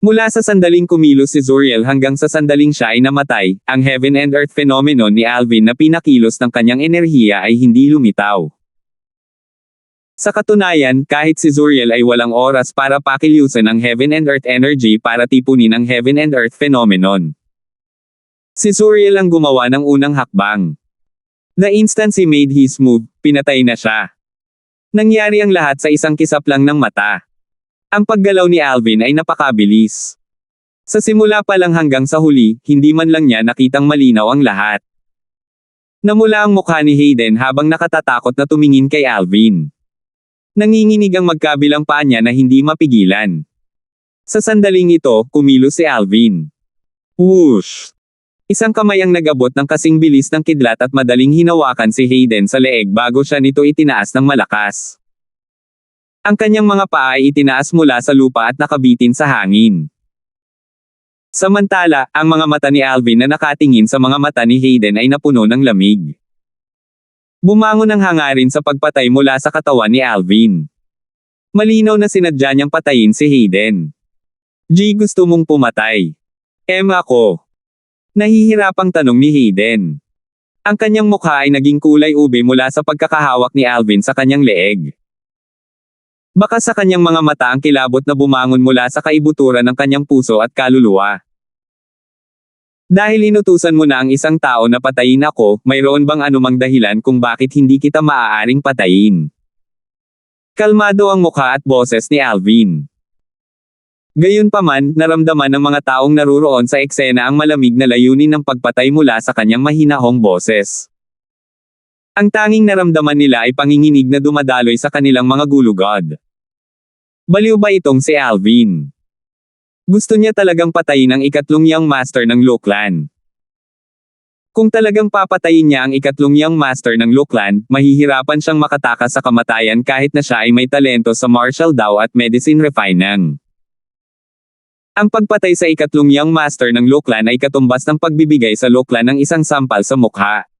Mula sa sandaling kumilos si Zuriel hanggang sa sandaling siya ay namatay, ang heaven and earth phenomenon ni Alvin na pinakilos ng kanyang enerhiya ay hindi lumitaw. Sa katunayan, kahit si Zuriel ay walang oras para pakilusan ang heaven and earth energy para tipunin ang heaven and earth phenomenon. Si Zuriel ang gumawa ng unang hakbang. The instant he made his move, pinatay na siya. Nangyari ang lahat sa isang kisap lang ng mata. Ang paggalaw ni Alvin ay napakabilis. Sa simula pa lang hanggang sa huli, hindi man lang niya nakitang malinaw ang lahat. Namula ang mukha ni Hayden habang nakatatakot na tumingin kay Alvin. Nanginginig ang magkabilang paa niya na hindi mapigilan. Sa sandaling ito, kumilos si Alvin. Whoosh! Isang kamay ang nag-abot ng kasing bilis ng kidlat at madaling hinawakan si Hayden sa leeg bago siya nito itinaas ng malakas. Ang kanyang mga paa ay itinaas mula sa lupa at nakabitin sa hangin. Samantala, ang mga mata ni Alvin na nakatingin sa mga mata ni Hayden ay napuno ng lamig. Bumangon ang hangarin sa pagpatay mula sa katawan ni Alvin. Malinaw na sinadya niyang patayin si Hayden. G, gusto mong pumatay? Ako. Nahihirapang tanong ni Hayden. Ang kanyang mukha ay naging kulay ube mula sa pagkakahawak ni Alvin sa kanyang leeg. Baka sa kanyang mga mata ang kilabot na bumangon mula sa kaibuturan ng kanyang puso at kaluluwa. Dahil inutusan mo na ang isang tao na patayin ako, mayroon bang anumang dahilan kung bakit hindi kita maaaring patayin? Kalmado ang mukha at boses ni Alvin. Gayunpaman, naramdaman ng mga taong naruroon sa eksena ang malamig na layunin ng pagpatay mula sa kanyang mahinahong boses. Ang tanging naramdaman nila ay panginginig na dumadaloy sa kanilang mga gulugod. Baliw ba itong si Alvin? Gusto niya talagang patayin ang ikatlong young master ng Lookland. Kung talagang papatayin niya ang ikatlong young master ng Lookland, mahihirapan siyang makatakas sa kamatayan kahit na siya ay may talento sa martial law at medicine refining. Ang pagpatay sa ikatlong young master ng Lookland ay katumbas ng pagbibigay sa Lookland ng isang sampal sa mukha.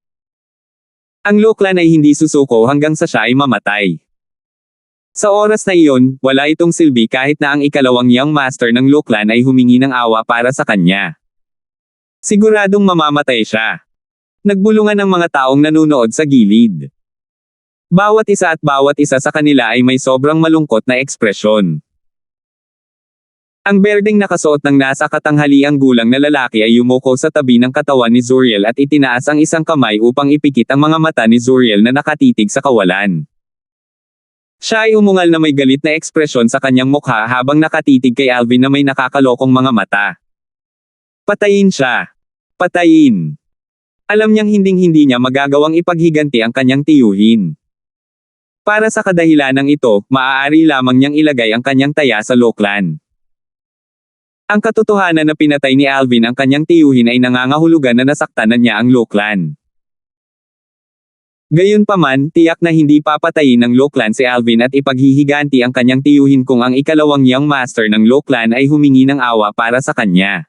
Ang Lookland ay hindi susuko hanggang sa siya ay mamatay. Sa oras na iyon, wala itong silbi kahit na ang ikalawang young master ng Lookland ay humingi ng awa para sa kanya. Siguradong mamamatay siya. Nagbulungan ang mga taong nanunood sa gilid. Bawat isa sa kanila ay may sobrang malungkot na ekspresyon. Ang berdeng nakasuot ng nasa katanghaliang gulang na lalaki ay yumuko sa tabi ng katawan ni Zuriel at itinaas ang isang kamay upang ipikit ang mga mata ni Zuriel na nakatitig sa kawalan. Siya ay umungal na may galit na ekspresyon sa kanyang mukha habang nakatitig kay Alvin na may nakakalokong mga mata. Patayin siya. Patayin. Alam niyang hinding-hindi niya magagawang ipaghiganti ang kanyang tiyuhin. Para sa kadahilanang ito, maaari lamang niyang ilagay ang kanyang taya sa Lookland. Ang katotohanan na pinatay ni Alvin ang kanyang tiyuhin ay nangangahulugan na nasaktan na niya ang Lookland. Gayunpaman, tiyak na hindi papatayin ng Lookland si Alvin at ipaghihiganti ang kanyang tiyuhin kung ang ikalawang young master ng Lookland ay humingi ng awa para sa kanya.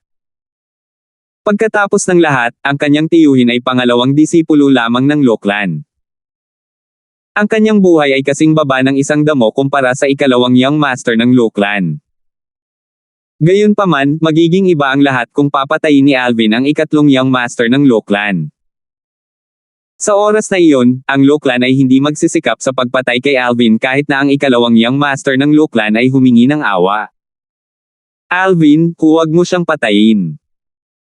Pagkatapos ng lahat, ang kanyang tiyuhin ay pangalawang disipulo lamang ng Lookland. Ang kanyang buhay ay kasing baba ng isang damo kumpara sa ikalawang young master ng Lookland. Gayunpaman, magiging iba ang lahat kung papatayin ni Alvin ang ikatlong young master ng Lookland. Sa oras na iyon, ang Loklan ay hindi magsisikap sa pagpatay kay Alvin kahit na ang ikalawang Young Master ng Loklan ay humingi ng awa. Alvin, huwag mo siyang patayin.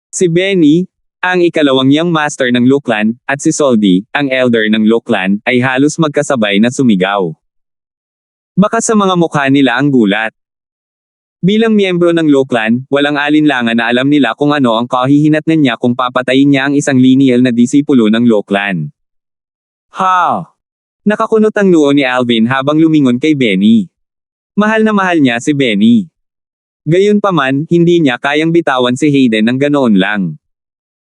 Si Benny, ang ikalawang Young Master ng Loklan, at si Soldi, ang Elder ng Loklan, ay halos magkasabay na sumigaw. Baka sa mga mukha nila ang gulat. Bilang miyembro ng Loklan, walang alinlangan na alam nila kung ano ang kahihinatnan niya kung papatayin niya ang isang lineal na disipulo ng Loklan. Ha! Nakakunot ang noo ni Alvin habang lumingon kay Benny. Mahal na mahal niya si Benny. Gayunpaman, hindi niya kayang bitawan si Hayden ng ganoon lang.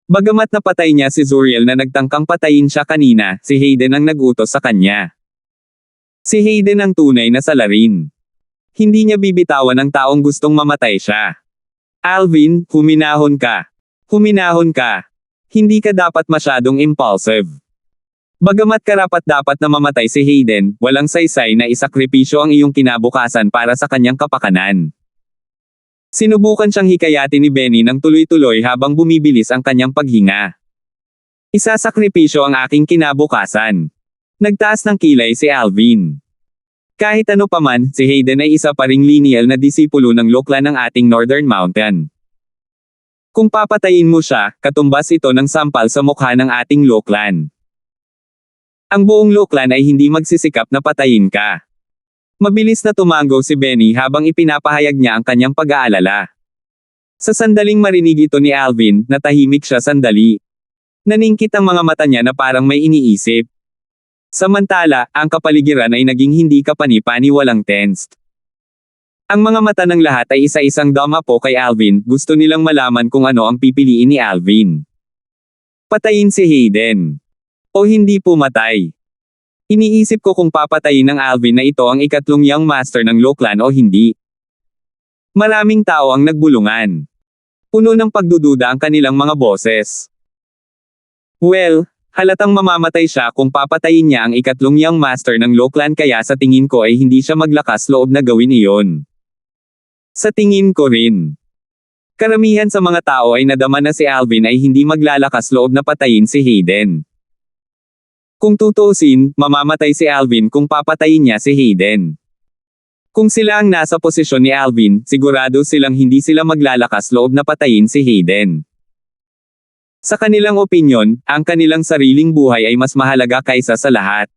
Bagamat napatay niya si Zuriel na nagtangkang patayin siya kanina, si Hayden ang nagutos sa kanya. Si Hayden ang tunay na salarin. Hindi niya bibitawan ang taong gustong mamatay siya. Alvin, huminahon ka. Huminahon ka. Hindi ka dapat masyadong impulsive. Bagamat karapat-dapat na mamatay si Hayden, walang saysay na isakripisyo ang iyong kinabukasan para sa kanyang kapakanan. Sinubukan siyang hikayatin ni Benny ng tuloy-tuloy habang bumibilis ang kanyang paghinga. Isasakripisyo ang aking kinabukasan. Nagtaas ng kilay si Alvin. Kahit ano paman, si Hayden ay isa pa ring lineal na disipulo ng Loklan ng ating Northern Mountain. Kung papatayin mo siya, katumbas ito ng sampal sa mukha ng ating Loklan. Ang buong Loklan ay hindi magsisikap na patayin ka. Mabilis na tumango si Benny habang ipinapahayag niya ang kanyang pag-aalala. Sa sandaling marinig ito ni Alvin, natahimik siya sandali. Naningkit ang mga mata niya na parang may iniisip. Samantala, ang kapaligiran ay naging hindi kapani-paniwalang tensed. Ang mga mata ng lahat ay isa-isang dumapo kay Alvin, gusto nilang malaman kung ano ang pipiliin ni Alvin. Patayin si Hayden. O hindi pumatay. Iniisip ko kung papatayin ng Alvin na ito ang ikatlong Young Master ng Loklan o hindi. Maraming tao ang nagbulungan. Puno ng pagdududa ang kanilang mga boses. Well, halatang mamamatay siya kung papatayin niya ang ikatlong Young Master ng Loklan kaya sa tingin ko ay hindi siya maglakas loob na gawin iyon. Sa tingin ko rin. Karamihan sa mga tao ay nadama na si Alvin ay hindi maglalakas loob na patayin si Hayden. Kung tutuusin, mamamatay si Alvin kung papatayin niya si Hayden. Kung sila ang nasa posisyon ni Alvin, sigurado silang hindi sila maglalakas loob na patayin si Hayden. Sa kanilang opinyon, ang kanilang sariling buhay ay mas mahalaga kaysa sa lahat.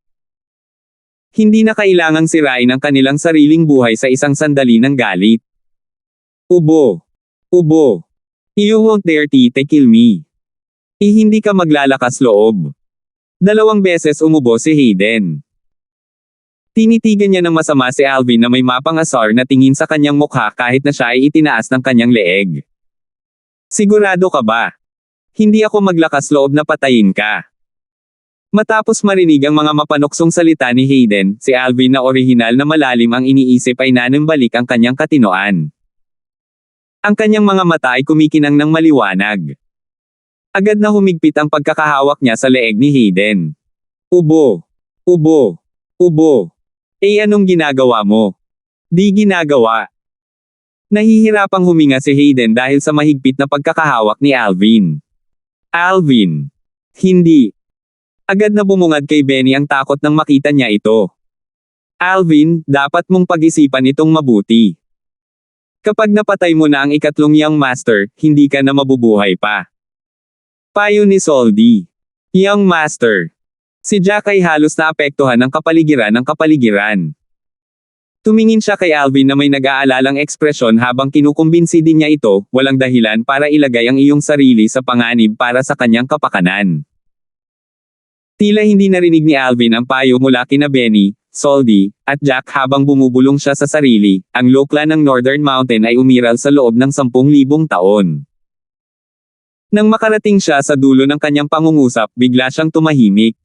Hindi na kailangang sirain ang kanilang sariling buhay sa isang sandali ng galit. Ubo. Ubo. You won't dare to kill me. Hindi ka maglalakas loob. 2 beses umubo si Hayden. Tinitigan niya ng masama si Alvin na may mapang-asar na tingin sa kanyang mukha kahit na siya ay itinaas ng kanyang leeg. Sigurado ka ba? Hindi ako maglakas loob na patayin ka. Matapos marinig ang mga mapanuksong salita ni Hayden, si Alvin na orihinal na malalim ang iniisip ay nanambalik ang kanyang katinoan. Ang kanyang mga mata ay kumikinang ng maliwanag. Agad na humigpit ang pagkakahawak niya sa leeg ni Hayden. Ubo. Ubo. Ubo. Anong ginagawa mo? Di ginagawa. Nahihirapang huminga si Hayden dahil sa mahigpit na pagkakahawak ni Alvin. Alvin. Hindi. Agad na bumungad kay Benny ang takot nang makita niya ito. Alvin, dapat mong pag-isipan itong mabuti. Kapag napatay mo na ang ikatlong Young Master, hindi ka na mabubuhay pa. Payo ni Soldi. Young Master. Si Jack ay halos naapektuhan ng kapaligiran. Tumingin siya kay Alvin na may nag-aalalang ekspresyon habang kinukumbinsi din niya ito, walang dahilan para ilagay ang iyong sarili sa panganib para sa kanyang kapakanan. Tila hindi narinig ni Alvin ang payo mula kina Benny, Soldi, at Jack habang bumubulong siya sa sarili, ang Loklan ng Northern Mountain ay umiral sa loob ng 10,000 taon. Nang makarating siya sa dulo ng kanyang pangungusap, bigla siyang tumahimik.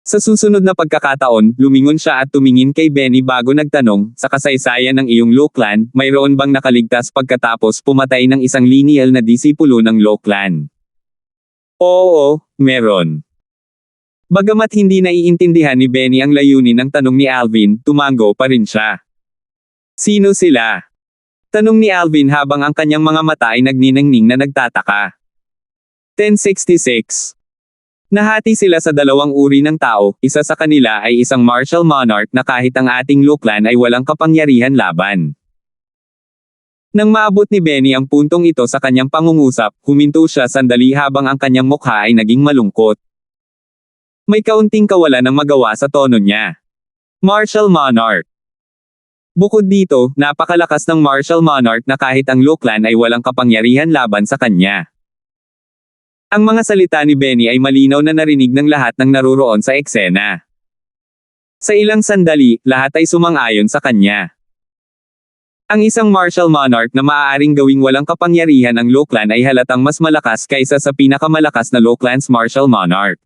Sa susunod na pagkakataon, lumingon siya at tumingin kay Benny bago nagtanong, sa kasaysayan ng iyong Loklan, mayroon bang nakaligtas pagkatapos pumatay ng isang lineal na disipulo ng Loklan? Oo, meron. Bagamat hindi naiintindihan ni Benny ang layunin ng tanong ni Alvin, tumango pa rin siya. Sino sila? Tanong ni Alvin habang ang kanyang mga mata ay nagniningning na nagtataka. 1066 Nahati sila sa dalawang uri ng tao, isa sa kanila ay isang martial monarch na kahit ang ating Luklan ay walang kapangyarihan laban. Nang maabot ni Benny ang puntong ito sa kanyang pangungusap, huminto siya sandali habang ang kanyang mukha ay naging malungkot. May kaunting kawalan ng magawa sa tono niya. Martial monarch. Bukod dito, napakalakas ng martial monarch na kahit ang Luklan ay walang kapangyarihan laban sa kanya. Ang mga salita ni Benny ay malinaw na narinig ng lahat ng naruroon sa eksena. Sa ilang sandali, lahat ay sumang-ayon sa kanya. Ang isang martial monarch na maaaring gawing walang kapangyarihan ang Luklan ay halatang mas malakas kaysa sa pinakamalakas na Luklan's martial monarch.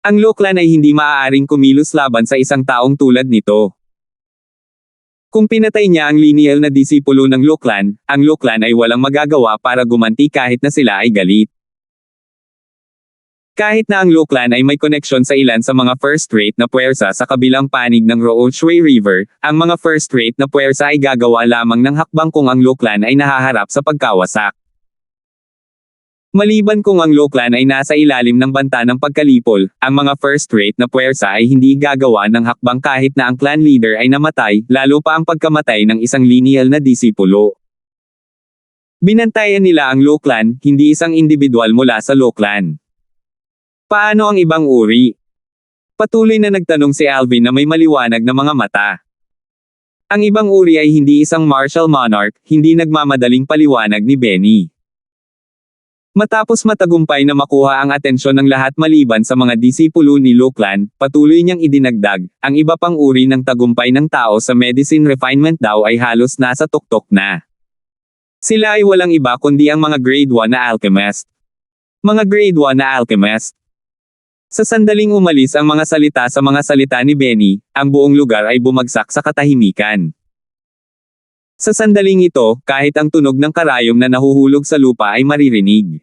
Ang Luklan ay hindi maaaring kumilos laban sa isang taong tulad nito. Kung pinatay niya ang lineal na disipulo ng Luklan, ang Luklan ay walang magagawa para gumanti kahit na sila ay galit. Kahit na ang Luklan ay may koneksyon sa ilan sa mga first-rate na puwersa sa kabilang panig ng Rooshway River, ang mga first-rate na puwersa ay gagawa lamang ng hakbang kung ang Luklan ay nahaharap sa pagkawasak. Maliban kung ang Luklan ay nasa ilalim ng banta ng pagkalipol, ang mga first-rate na puwersa ay hindi gagawa ng hakbang kahit na ang clan leader ay namatay, lalo pa ang pagkamatay ng isang lineal na disipulo. Binantayan nila ang Luklan, hindi isang individual mula sa Luklan. Paano ang ibang uri? Patuloy na nagtanong si Alvin na may maliwanag na mga mata. Ang ibang uri ay hindi isang martial monarch, hindi nagmamadaling paliwanag ni Benny. Matapos matagumpay na makuha ang atensyon ng lahat maliban sa mga disipulo ni Luklan, patuloy niyang idinagdag, ang iba pang uri ng tagumpay ng tao sa medicine refinement daw ay halos nasa tuktok na. Sila ay walang iba kundi ang mga grade 1 na alchemist. Mga grade 1 na alchemist. Sa sandaling umalis ang mga salita sa mga salita ni Benny, ang buong lugar ay bumagsak sa katahimikan. Sa sandaling ito, kahit ang tunog ng karayom na nahuhulog sa lupa ay maririnig.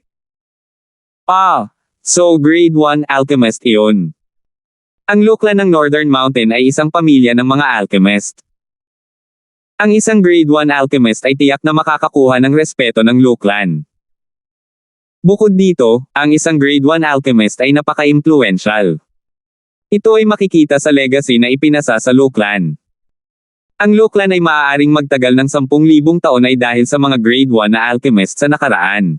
So grade 1 alchemist iyon. Ang Luklan ng Northern Mountain ay isang pamilya ng mga alchemist. Ang isang grade 1 alchemist ay tiyak na makakakuha ng respeto ng Luklan. Bukod dito, ang isang grade 1 alchemist ay napaka-impluensyal. Ito ay makikita sa legacy na ipinasa sa Luklan. Ang Luklan ay maaaring magtagal ng 10,000 taon ay dahil sa mga grade 1 na alchemist sa nakaraan.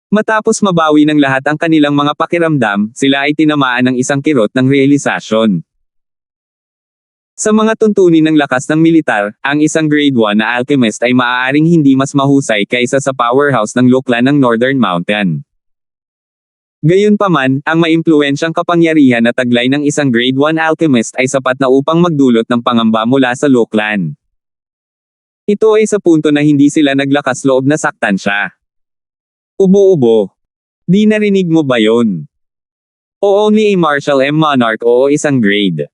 Matapos mabawi ng lahat ang kanilang mga pakiramdam, sila ay tinamaan ng isang kirot ng realisasyon. Sa mga tuntunin ng lakas ng militar, ang isang grade 1 na alchemist ay maaaring hindi mas mahusay kaysa sa powerhouse ng Luklan ng Northern Mountain. Gayunpaman, ang maimpluwensyang kapangyarihan na taglay ng isang grade 1 alchemist ay sapat na upang magdulot ng pangamba mula sa Luklan. Ito ay sa punto na hindi sila naglakas loob na saktan siya. Ubo-ubo. Di narinig mo ba yon? O only a martial monarch o isang grade.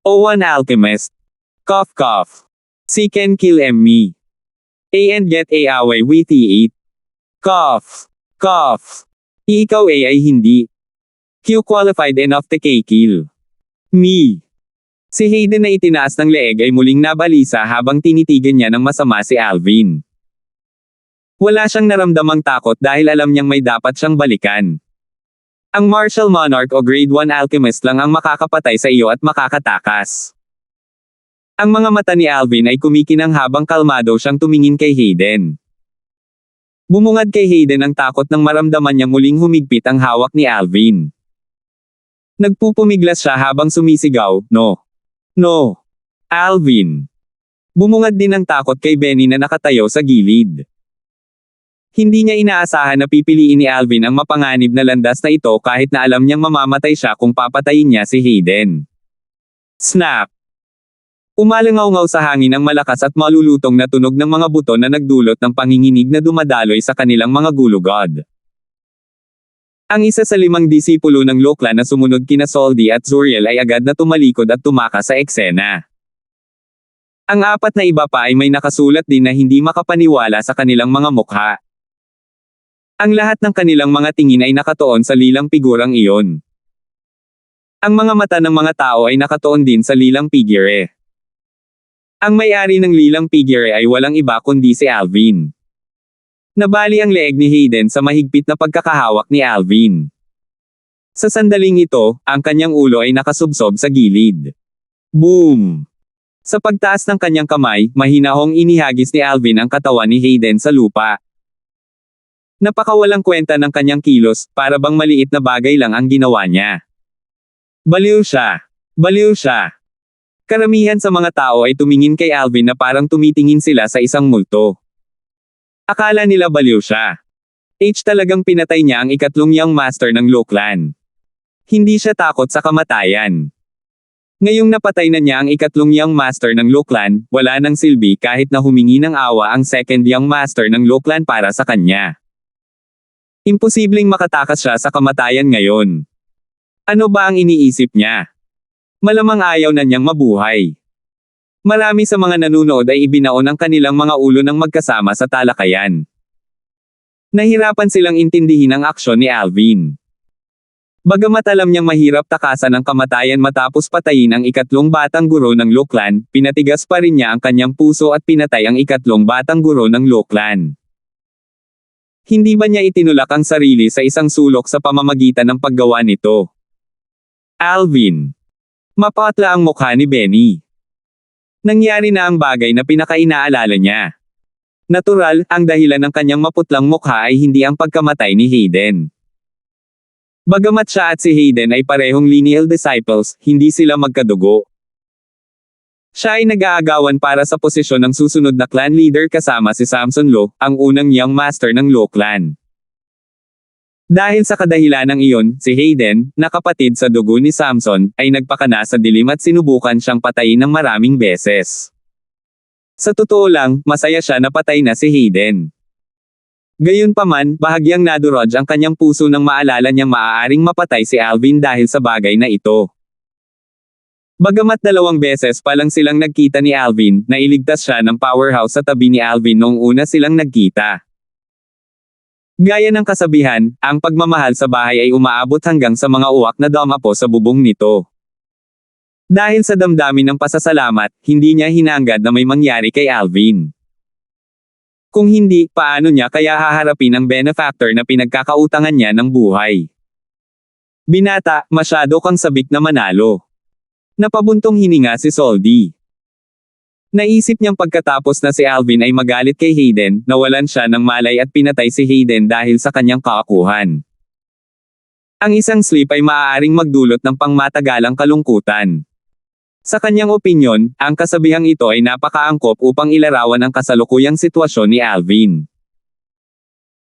O one alchemist. Cough cough. See can kill me. A and get a away with it. Cough. Cough. Ikaw ay hindi. Q qualified enough to kill. Me. Si Hayden na itinaas ng leeg ay muling nabalisa habang tinitigan niya ng masama si Alvin. Wala siyang naramdamang takot dahil alam niyang may dapat siyang balikan. Ang martial monarch o grade 1 alchemist lang ang makakapatay sa iyo at makakatakas. Ang mga mata ni Alvin ay kumikinang habang kalmado siyang tumingin kay Hayden. Bumungad kay Hayden ang takot nang maramdaman niyang muling humigpit ang hawak ni Alvin. Nagpupumiglas siya habang sumisigaw, "No! No! Alvin!" Bumungad din ang takot kay Benny na nakatayo sa gilid. Hindi niya inaasahan na pipiliin ni Alvin ang mapanganib na landas na ito kahit na alam niyang mamamatay siya kung papatayin niya si Hayden. Snap! Umalangaw-ngaw sa hangin ang malakas at malulutong na tunog ng mga buto na nagdulot ng panginginig na dumadaloy sa kanilang mga gulugod. Ang isa sa 5 disipulo ng Luklan na sumunod kina Soldi at Zuriel ay agad na tumalikod at tumakas sa eksena. Ang 4 na iba pa ay may nakasulat din na hindi makapaniwala sa kanilang mga mukha. Ang lahat ng kanilang mga tingin ay nakatuon sa lilang figurang iyon. Ang mga mata ng mga tao ay nakatuon din sa lilang figure. Ang may-ari ng lilang figure ay walang iba kundi si Alvin. Nabali ang leeg ni Hayden sa mahigpit na pagkakahawak ni Alvin. Sa sandaling ito, ang kanyang ulo ay nakasubsob sa gilid. Boom! Sa pagtaas ng kanyang kamay, mahinahong inihagis ni Alvin ang katawan ni Hayden sa lupa. Napakawalang kwenta ng kanyang kilos, para bang maliit na bagay lang ang ginawa niya. Baliw siya. Baliw siya. Karamihan sa mga tao ay tumingin kay Alvin na parang tumitingin sila sa isang multo. Akala nila baliw siya. Talagang pinatay niya ang ikatlong young master ng Lo Clan. Hindi siya takot sa kamatayan. Ngayong napatay na niya ang ikatlong young master ng Lo Clan, wala nang silbi kahit na humingi ng awa ang second young master ng Lo Clan para sa kanya. Imposibleng makatakas siya sa kamatayan ngayon. Ano ba ang iniisip niya? Malamang ayaw na niyang mabuhay. Marami sa mga nanunood ay ibinaon ang kanilang mga ulo ng magkasama sa talakayan. Nahirapan silang intindihin ang aksyon ni Alvin. Bagamat alam niyang mahirap takasan ang kamatayan matapos patayin ang ikatlong batang guro ng Lo Clan, pinatigas pa rin niya ang kanyang puso at pinatay ang ikatlong batang guro ng Lo Clan. Hindi ba niya itinulak ang sarili sa isang sulok sa pamamagitan ng paggawa nito? Alvin. Mapatla ang mukha ni Benny. Nangyari na ang bagay na pinakainaalala niya. Natural, ang dahilan ng kanyang maputlang mukha ay hindi ang pagkamatay ni Hayden. Bagamat siya at si Hayden ay parehong lineal disciples, hindi sila magkadugo. Siya ay nag-aagawan para sa posisyon ng susunod na clan leader kasama si Samson Lo, ang unang young master ng Lo Clan. Dahil sa kadahilanang iyon, si Hayden, na kapatid sa dugo ni Samson, ay nagpakana sa dilim at sinubukan siyang patayin ng maraming beses. Sa totoo lang, masaya siya na patay na si Hayden. Gayunpaman, bahagyang nadurog ang kanyang puso nang maalala niyang maaaring mapatay si Alvin dahil sa bagay na ito. Bagamat 2 beses pa lang silang nagkita ni Alvin, nailigtas siya ng powerhouse sa tabi ni Alvin noong una silang nagkita. Gaya ng kasabihan, ang pagmamahal sa bahay ay umaabot hanggang sa mga uwak na dumapo sa bubong nito. Dahil sa damdamin ng pasasalamat, hindi niya hinanggad na may mangyari kay Alvin. Kung hindi, paano niya kaya haharapin ang benefactor na pinagkakautangan niya ng buhay? Binata, masyado kang sabik na manalo. Napabuntong hininga si Soldi. Naisip niyang pagkatapos na si Alvin ay magalit kay Hayden, nawalan siya ng malay at pinatay si Hayden dahil sa kanyang kaakuhan. Ang isang slip ay maaaring magdulot ng pangmatagalang kalungkutan. Sa kanyang opinyon, ang kasabihang ito ay napakaangkop upang ilarawan ang kasalukuyang sitwasyon ni Alvin.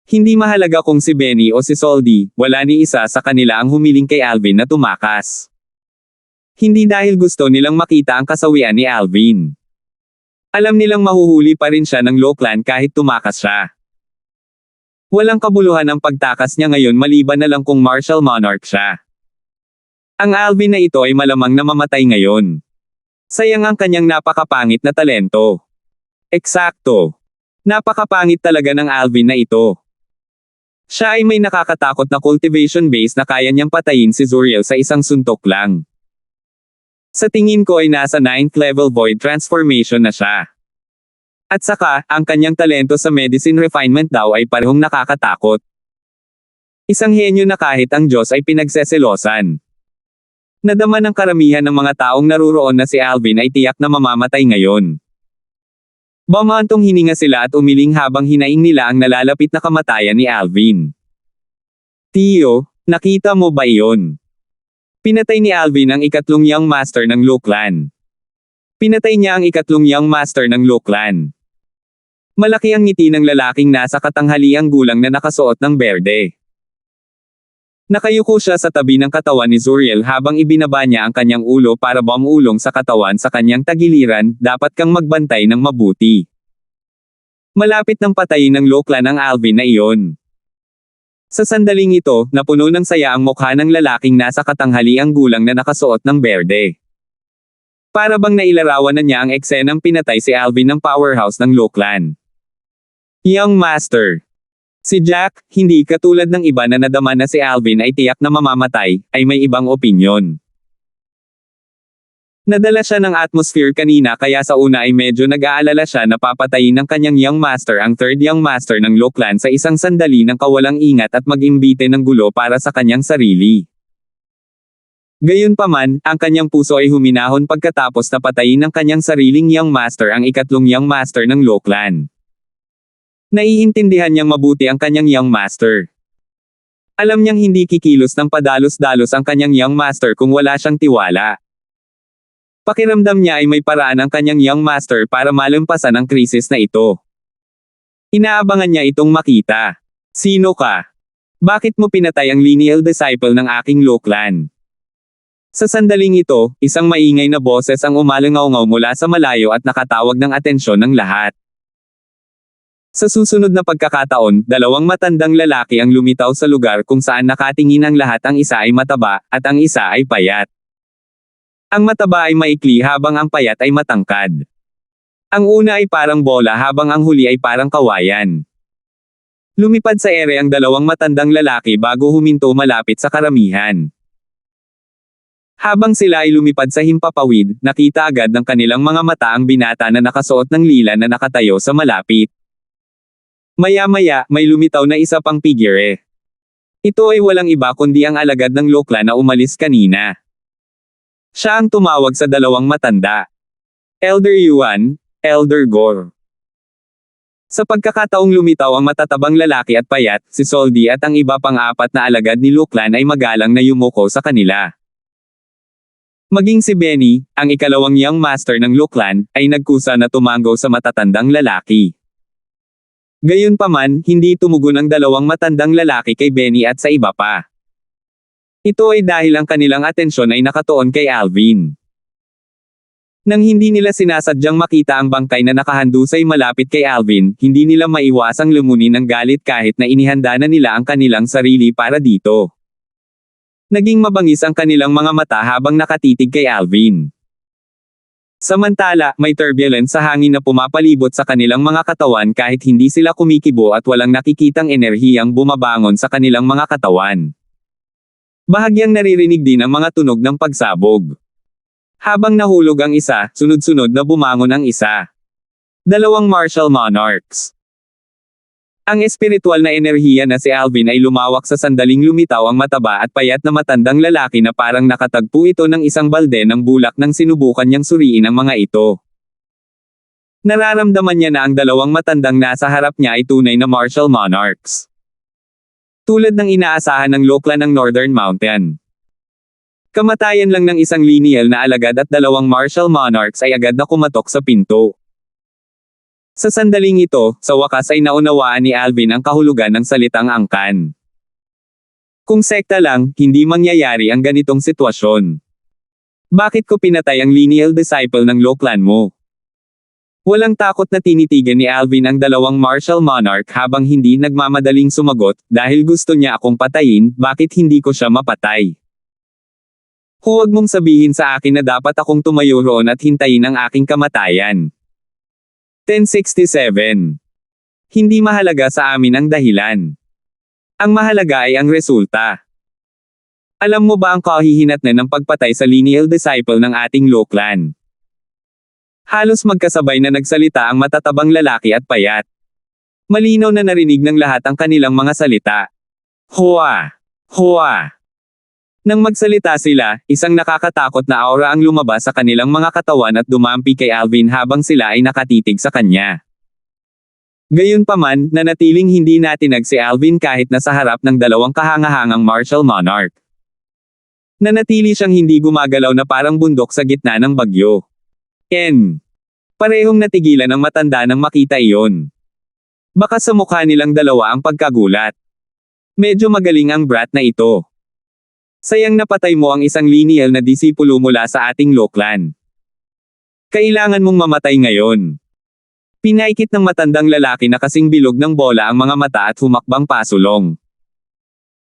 Hindi mahalaga kung si Benny o si Soldi, wala ni isa sa kanila ang humiling kay Alvin na tumakas. Hindi dahil gusto nilang makita ang kasawian ni Alvin. Alam nilang mahuhuli pa rin siya ng Lo Clan kahit tumakas siya. Walang kabuluhan ang pagtakas niya ngayon maliban na lang kung martial monarch siya. Ang Alvin na ito ay malamang na mamatay ngayon. Sayang ang kanyang napakapangit na talento. Eksakto. Napakapangit talaga ng Alvin na ito. Siya ay may nakakatakot na cultivation base na kaya niyang patayin si Zuriel sa isang suntok lang. Sa tingin ko ay nasa 9th level void transformation na siya. At saka, ang kanyang talento sa medicine refinement daw ay parehong nakakatakot. Isang henyo na kahit ang Diyos ay pinagseselosan. Nadama ng karamihan ng mga taong naruroon na si Alvin ay tiyak na mamamatay ngayon. Bumantong hininga sila at umiling habang hinaing nila ang nalalapit na kamatayan ni Alvin. Tio, nakita mo ba iyon? Pinatay ni Alvin ang ikatlong young master ng Lo Clan. Pinatay niya ang ikatlong young master ng Lo Clan. Malaki ang ngiti ng lalaking nasa katanghaliang gulang na nakasuot ng berde. Nakayuko siya sa tabi ng katawan ni Zuriel habang ibinaba niya ang kanyang ulo para bumulong sa katawan sa kanyang tagiliran, dapat kang magbantay ng mabuti. Malapit nang patayin ng Lo Clan ang Alvin na iyon. Sa sandaling ito, napuno ng saya ang mukha ng lalaking nasa katanghaliang gulang na nakasuot ng berde. Para bang nailarawan na niya ang eksenang pinatay si Alvin ng powerhouse ng Lo Clan. Young Master. Si Jack, hindi katulad ng iba na nadama na si Alvin ay tiyak na mamamatay, ay may ibang opinyon. Nadala siya ng atmosphere kanina kaya sa una ay medyo nag-aalala siya na papatayin ng kanyang young master ang third young master ng Lo Clan sa isang sandali ng kawalang ingat at mag-imbite ng gulo para sa kanyang sarili. Gayunpaman, ang kanyang puso ay huminahon pagkatapos na patayin ng kanyang sariling Young Master ang ikatlong Young Master ng Lo Clan. Naiintindihan niyang mabuti ang kanyang Young Master. Alam niyang hindi kikilos ng padalos-dalos ang kanyang Young Master kung wala siyang tiwala. Pakiramdam niya ay may paraan ang kanyang Young Master para malampasan ang krisis na ito. Inaabangan niya itong makita. Sino ka? Bakit mo pinatay ang lineal disciple ng aking Lo Clan? Sa sandaling ito, isang maingay na boses ang umalangaw-ngaw mula sa malayo at nakatawag ng atensyon ng lahat. Sa susunod na pagkakataon, dalawang matandang lalaki ang lumitaw sa lugar kung saan nakatingin ang lahat. Ang isa ay mataba, at ang isa ay payat. Ang mataba ay maikli habang ang payat ay matangkad. Ang una ay parang bola habang ang huli ay parang kawayan. Lumipad sa ere ang dalawang matandang lalaki bago huminto malapit sa karamihan. Habang sila ay lumipad sa himpapawid, nakita agad ng kanilang mga mata ang binata na nakasuot ng lila na nakatayo sa malapit. Maya-maya, may lumitaw na isa pang figure. Ito ay walang iba kundi ang alagad ng Lo Clan na umalis kanina. Siya ang tumawag sa dalawang matanda. Elder Yuan, Elder Gore. Sa pagkakataong lumitaw ang matatabang lalaki at payat, si Soldi at ang iba pang apat na alagad ni Lo Clan ay magalang na yumuko sa kanila. Maging si Benny, ang ikalawang Young Master ng Lo Clan, ay nagkusa na tumanggo sa matatandang lalaki. Gayunpaman, hindi tumugon ang dalawang matandang lalaki kay Benny at sa iba pa. Ito ay dahil ang kanilang atensyon ay nakatuon kay Alvin. Nang hindi nila sinasadyang makita ang bangkay na nakahandusay malapit kay Alvin, hindi nila maiwasang lumunin ng galit kahit na inihanda na nila ang kanilang sarili para dito. Naging mabangis ang kanilang mga mata habang nakatitig kay Alvin. Samantala, may turbulence sa hangin na pumapalibot sa kanilang mga katawan kahit hindi sila kumikibo at walang nakikitang enerhiyang bumabangon sa kanilang mga katawan. Bahagyang naririnig din ang mga tunog ng pagsabog. Habang nahulog ang isa, sunod-sunod na bumangon ang isa. Dalawang martial monarchs. Ang espiritual na enerhiya na si Alvin ay lumawak sa sandaling lumitaw ang mataba at payat na matandang lalaki na parang nakatagpo ito ng isang balde ng bulak nang sinubukan niyang suriin ang mga ito. Nararamdaman niya na ang dalawang matandang nasa harap niya ay tunay na martial monarchs. Tulad ng inaasahan ng Lo Clan ng Northern Mountain. Kamatayan lang ng isang lineal na alagad at dalawang martial monarchs ay agad na kumatok sa pinto. Sa sandaling ito, sa wakas ay naunawaan ni Alvin ang kahulugan ng salitang angkan. Kung sekta lang, hindi mangyayari ang ganitong sitwasyon. Bakit ko pinatay ang lineal disciple ng Lo Clan mo? Walang takot na tinitigan ni Alvin ang dalawang martial monarch habang hindi nagmamadaling sumagot, dahil gusto niya akong patayin, bakit hindi ko siya mapatay? Huwag mong sabihin sa akin na dapat akong tumayo roon at hintayin ang aking kamatayan. 1067. Hindi mahalaga sa amin ang dahilan. Ang mahalaga ay ang resulta. Alam mo ba ang kahihinatnan ng pagpatay sa lineal disciple ng ating Lo Clan? Halos magkasabay na nagsalita ang matatabang lalaki at payat. Malinaw na narinig ng lahat ang kanilang mga salita. Hoa! Hoa! Nang magsalita sila, isang nakakatakot na aura ang lumabas sa kanilang mga katawan at dumampi kay Alvin habang sila ay nakatitig sa kanya. Gayunpaman, nanatiling hindi natinag si Alvin kahit nasa harap ng dalawang kahangahangang martial monarch. Nanatili siyang hindi gumagalaw na parang bundok sa gitna ng bagyo. Parehong natigilan ang matanda nang makita iyon. Baka sa mukha nilang dalawa ang pagkagulat. Medyo magaling ang brat na ito. Sayang napatay mo ang isang lineal na disipulo mula sa ating Lo Clan. Kailangan mong mamatay ngayon. Pinaikit ng matandang lalaki na kasing bilog ng bola ang mga mata at humakbang pasulong.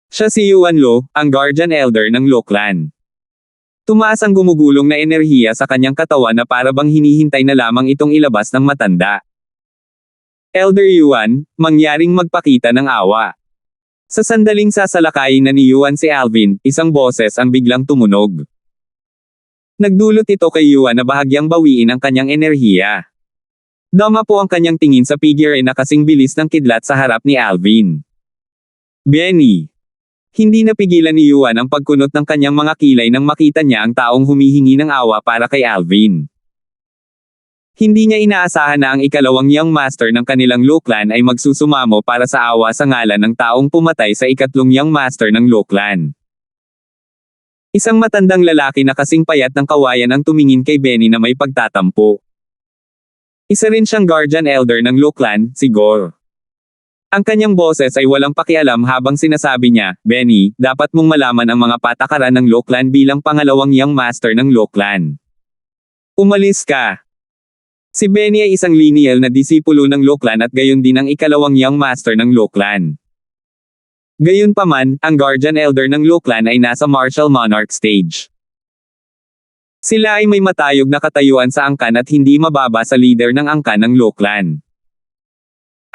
Siya si Yuan Lo, ang Guardian Elder ng Lo Clan. Tumaas ang gumugulong na enerhiya sa kanyang katawan na para bang hinihintay na lamang itong ilabas ng matanda. Elder Yuan, mangyaring magpakita ng awa. Sa sandaling sasalakayin na ni Yuan si Alvin, isang boses ang biglang tumunog. Nagdulot ito kay Yuan na bahagyang bawiin ang kanyang enerhiya. Dama po ang kanyang tingin sa figure na kasing bilis ng kidlat sa harap ni Alvin. Benny! Hindi napigilan ni Yuan ang pagkunot ng kanyang mga kilay nang makita niya ang taong humihingi ng awa para kay Alvin. Hindi niya inaasahan na ang ikalawang Young Master ng kanilang Lo Clan ay magsusumamo para sa awa sa ngalan ng taong pumatay sa ikatlong Young Master ng Lo Clan. Isang matandang lalaki na kasing payat ng kawayan ang tumingin kay Benny na may pagtatampo. Isa rin siyang Guardian Elder ng Lo Clan, si Gore. Ang kanyang boses ay walang pakialam habang sinasabi niya, "Benny, dapat mong malaman ang mga patakaran ng Lo Clan bilang pangalawang Young Master ng Lo Clan. Umalis ka." Si Benny ay isang lineal na disipulo ng Lo Clan at gayon din ang ikalawang Young Master ng Lo Clan. Gayunpaman, ang Guardian Elder ng Lo Clan ay nasa Martial Monarch stage. Sila ay may matayog na katayuan sa angkan at hindi mababa sa leader ng angkan ng Lo Clan.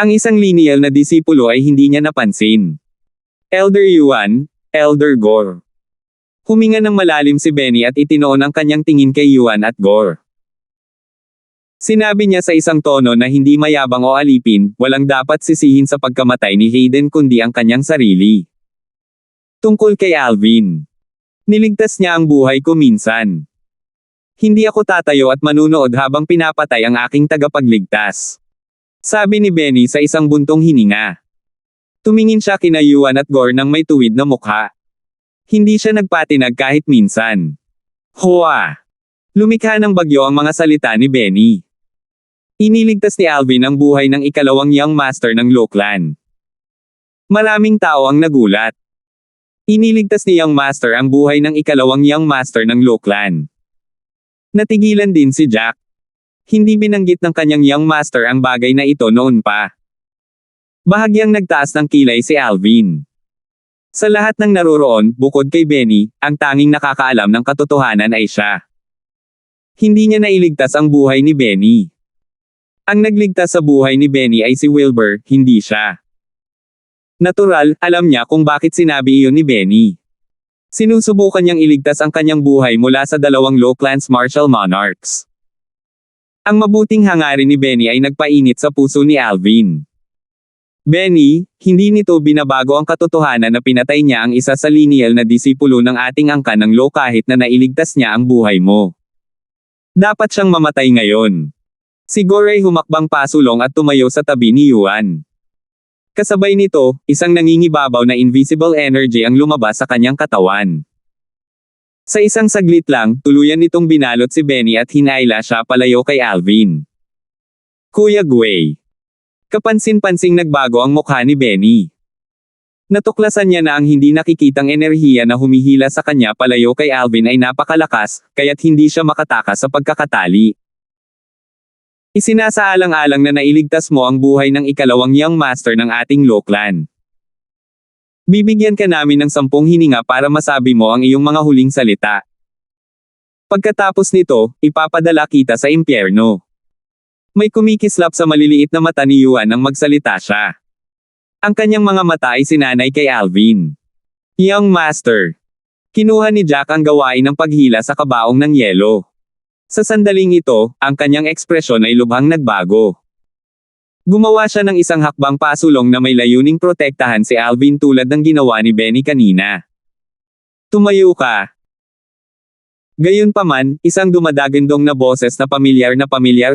Ang isang lineal na disipulo ay hindi niya napansin. Elder Yuan, Elder Gore. Huminga ng malalim si Benny at itinoon ang kanyang tingin kay Yuan at Gore. Sinabi niya sa isang tono na hindi mayabang o alipin, walang dapat sisihin sa pagkamatay ni Hayden kundi ang kanyang sarili. Tungkol kay Alvin. Niligtas niya ang buhay ko minsan. Hindi ako tatayo at manunood habang pinapatay ang aking tagapagligtas. Sabi ni Benny sa isang buntong hininga. Tumingin siya kina Yuan at Gore nang may tuwid na mukha. Hindi siya nagpatinag kahit minsan. Hoa! Lumikha ng bagyo ang mga salita ni Benny. Iniligtas ni Alvin ang buhay ng ikalawang Young Master ng Lo Clan. Maraming tao ang nagulat. Iniligtas ni Young Master ang buhay ng ikalawang Young Master ng Lo Clan. Natigilan din si Jack. Hindi binanggit ng kanyang Young Master ang bagay na ito noon pa. Bahagyang nagtaas ng kilay si Alvin. Sa lahat ng naroroon, bukod kay Benny, ang tanging nakakaalam ng katotohanan ay siya. Hindi niya nailigtas ang buhay ni Benny. Ang nagligtas sa buhay ni Benny ay si Wilbur, hindi siya. Natural, alam niya kung bakit sinabi iyon ni Benny. Sinusubukan niyang iligtas ang kanyang buhay mula sa dalawang Lo Clan's Martial Monarchs. Ang mabuting hangarin ni Benny ay nagpainit sa puso ni Alvin. Benny, hindi nito binabago ang katotohanan na pinatay niya ang isa sa lineal na disipulo ng ating angkan ng Lo kahit na nailigtas niya ang buhay mo. Dapat siyang mamatay ngayon. Si Gore ay humakbang pasulong at tumayo sa tabi ni Yuan. Kasabay nito, isang nangingibabaw na invisible energy ang lumabas sa kanyang katawan. Sa isang saglit lang, tuluyan nitong binalot si Benny at hinayla siya palayo kay Alvin. Kuya Gwei. Kapansin-pansing nagbago ang mukha ni Benny. Natuklasan niya na ang hindi nakikitang enerhiya na humihila sa kanya palayo kay Alvin ay napakalakas, kaya't hindi siya makatakas sa pagkakatali. Isinasaalang-alang na nailigtas mo ang buhay ng ikalawang Young Master ng ating Lo Clan. Bibigyan ka namin ng 10 hininga para masabi mo ang iyong mga huling salita. Pagkatapos nito, ipapadala kita sa impyerno. May kumikislap sa maliliit na mata ni Yuan nang magsalita siya. Ang kanyang mga mata ay sinanay kay Alvin. Young Master. Kinuha ni Jack ang gawain ng paghila sa kabaong ng yelo. Sa sandaling ito, ang kanyang ekspresyon ay lubhang nagbago. Gumawa siya ng isang hakbang pasulong na may layuning protektahan si Alvin tulad ng ginawa ni Benny kanina. Tumayo ka. Gayunpaman, isang dumadagandong na boses na pamilyar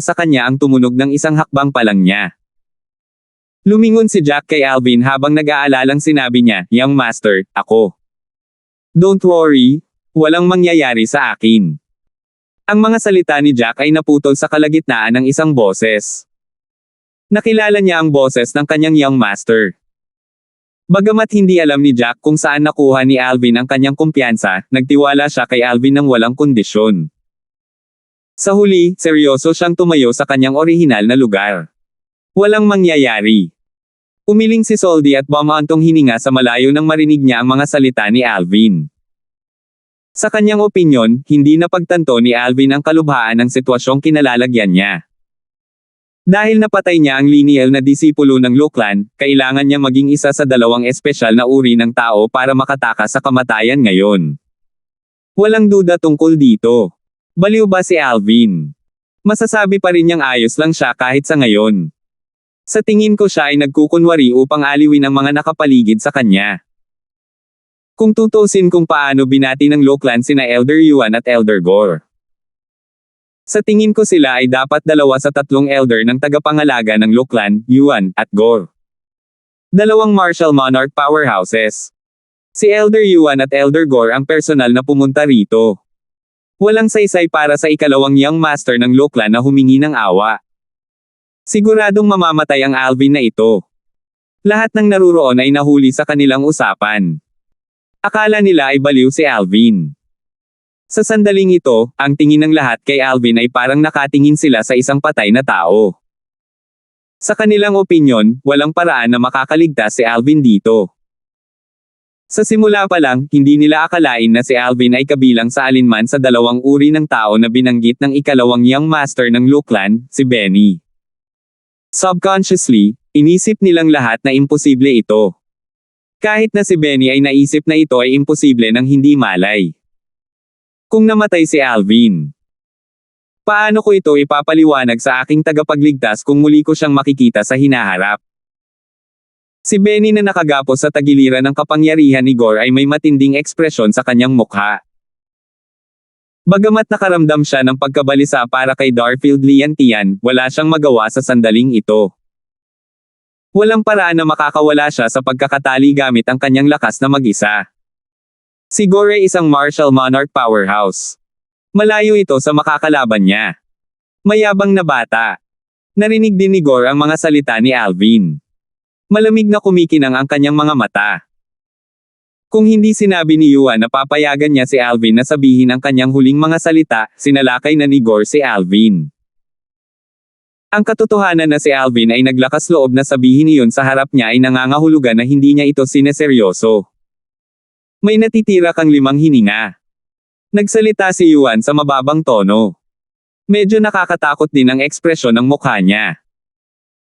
sa kanya ang tumunog ng isang hakbang pa lang niya. Lumingon si Jack kay Alvin habang nag-aalalang sinabi niya, Young Master, ako. Don't worry, walang mangyayari sa akin. Ang mga salita ni Jack ay naputol sa kalagitnaan ng isang boses. Nakilala niya ang boses ng kanyang Young Master. Bagamat hindi alam ni Jack kung saan nakuha ni Alvin ang kanyang kumpiyansa, nagtiwala siya kay Alvin ng walang kondisyon. Sa huli, seryoso siyang tumayo sa kanyang orihinal na lugar. Walang mangyayari. Umiling si Soldi at bumaantong hininga sa malayo nang marinig niya ang mga salita ni Alvin. Sa kanyang opinyon, hindi napagtanto ni Alvin ang kalubhaan ng sitwasyong kinalalagyan niya. Dahil napatay niya ang lineal na disipulo ng Lo Clan, kailangan niya maging isa sa dalawang espesyal na uri ng tao para makatakas sa kamatayan ngayon. Walang duda tungkol dito. Baliw ba si Alvin? Masasabi pa rin niyang ayos lang siya kahit sa ngayon. Sa tingin ko siya ay nagkukunwari upang aliwin ang mga nakapaligid sa kanya. Kung tutusin kung paano binati ng Law Clan sina Elder Yuan at Elder Gore. Sa tingin ko sila ay dapat 2 sa 3 elder ng tagapangalaga ng Law Clan, Yuan, at Gore. 2 martial monarch powerhouses. Si Elder Yuan at Elder Gore ang personal na pumunta rito. Walang saysay para sa ikalawang young master ng Law Clan na humingi ng awa. Siguradong mamamatay ang Alvin na ito. Lahat ng naruroon ay nahuli sa kanilang usapan. Akala nila ay baliw si Alvin. Sa sandaling ito, ang tingin ng lahat kay Alvin ay parang nakatingin sila sa isang patay na tao. Sa kanilang opinyon, walang paraan na makakaligtas si Alvin dito. Sa simula pa lang, hindi nila akalain na si Alvin ay kabilang sa alinman sa 2 uri ng tao na binanggit ng ikalawang young master ng Law Clan, si Benny. Subconsciously, inisip nilang lahat na imposible ito. Kahit na si Benny ay naisip na ito ay imposible nang hindi malay. Kung namatay si Alvin, paano ko ito ipapaliwanag sa aking tagapagligtas kung muli ko siyang makikita sa hinaharap? Si Benny na nakagapos sa tagiliran ng kapangyarihan ni Gore ay may matinding ekspresyon sa kanyang mukha. Bagamat nakaramdam siya ng pagkabalisa para kay Darfield Liantian, wala siyang magawa sa sandaling ito. Walang paraan na makakawala siya sa pagkakatali gamit ang kanyang lakas na mag-isa. Si Gore ay isang martial monarch powerhouse. Malayo ito sa makakalaban niya. Mayabang na bata. Narinig din ni Gore ang mga salita ni Alvin. Malamig na kumikinang ang kanyang mga mata. Kung hindi sinabi ni Yuan na papayagan niya si Alvin na sabihin ang kanyang huling mga salita, sinalakay na ni Gore si Alvin. Ang katotohanan na si Alvin ay naglakas loob na sabihin iyon sa harap niya ay nangangahulugan na hindi niya ito sineseryoso. May natitira kang 5 hininga. Nagsalita si Yuan sa mababang tono. Medyo nakakatakot din ang ekspresyon ng mukha niya.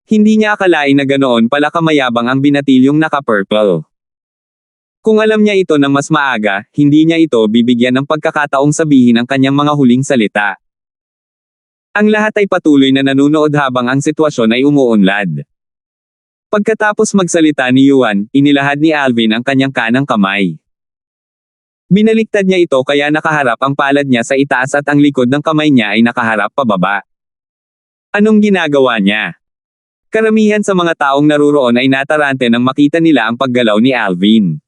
Hindi niya akalain na ganoon pala kamayabang ang binatilyong naka-purple. Kung alam niya ito ng mas maaga, hindi niya ito bibigyan ng pagkakataong sabihin ang kanyang mga huling salita. Ang lahat ay patuloy na nanunood habang ang sitwasyon ay umuunlad. Pagkatapos magsalita ni Yuan, inilahad ni Alvin ang kanyang kanang kamay. Binaliktad niya ito kaya nakaharap ang palad niya sa itaas at ang likod ng kamay niya ay nakaharap pababa. Anong ginagawa niya? Karamihan sa mga taong naruroon ay natarante nang makita nila ang paggalaw ni Alvin.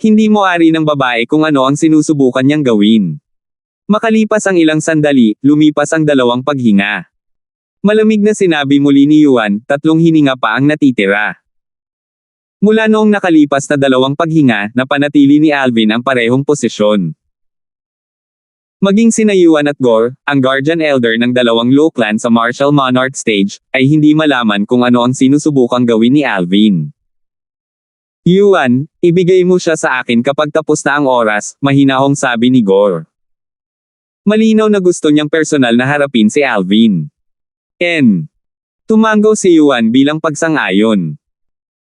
Hindi mo ari ng babae kung ano ang sinusubukan niyang gawin. Makalipas ang ilang sandali, lumipas ang 2 paghinga. Malamig na sinabi muli ni Yuan, 3 hininga pa ang natitira. Mula noong nakalipas na 2 paghinga, napanatili ni Alvin ang parehong posisyon. Maging sina Yuan at Gore, ang Guardian Elder ng 2 Law Clan sa Martial Monarch Stage, ay hindi malaman kung ano ang sinusubukang gawin ni Alvin. Yuan, ibigay mo siya sa akin kapag tapos na ang oras, mahinahong sabi ni Gore. Malinaw na gusto niyang personal na harapin si Alvin. Tumango si Yuan bilang pagsang-ayon.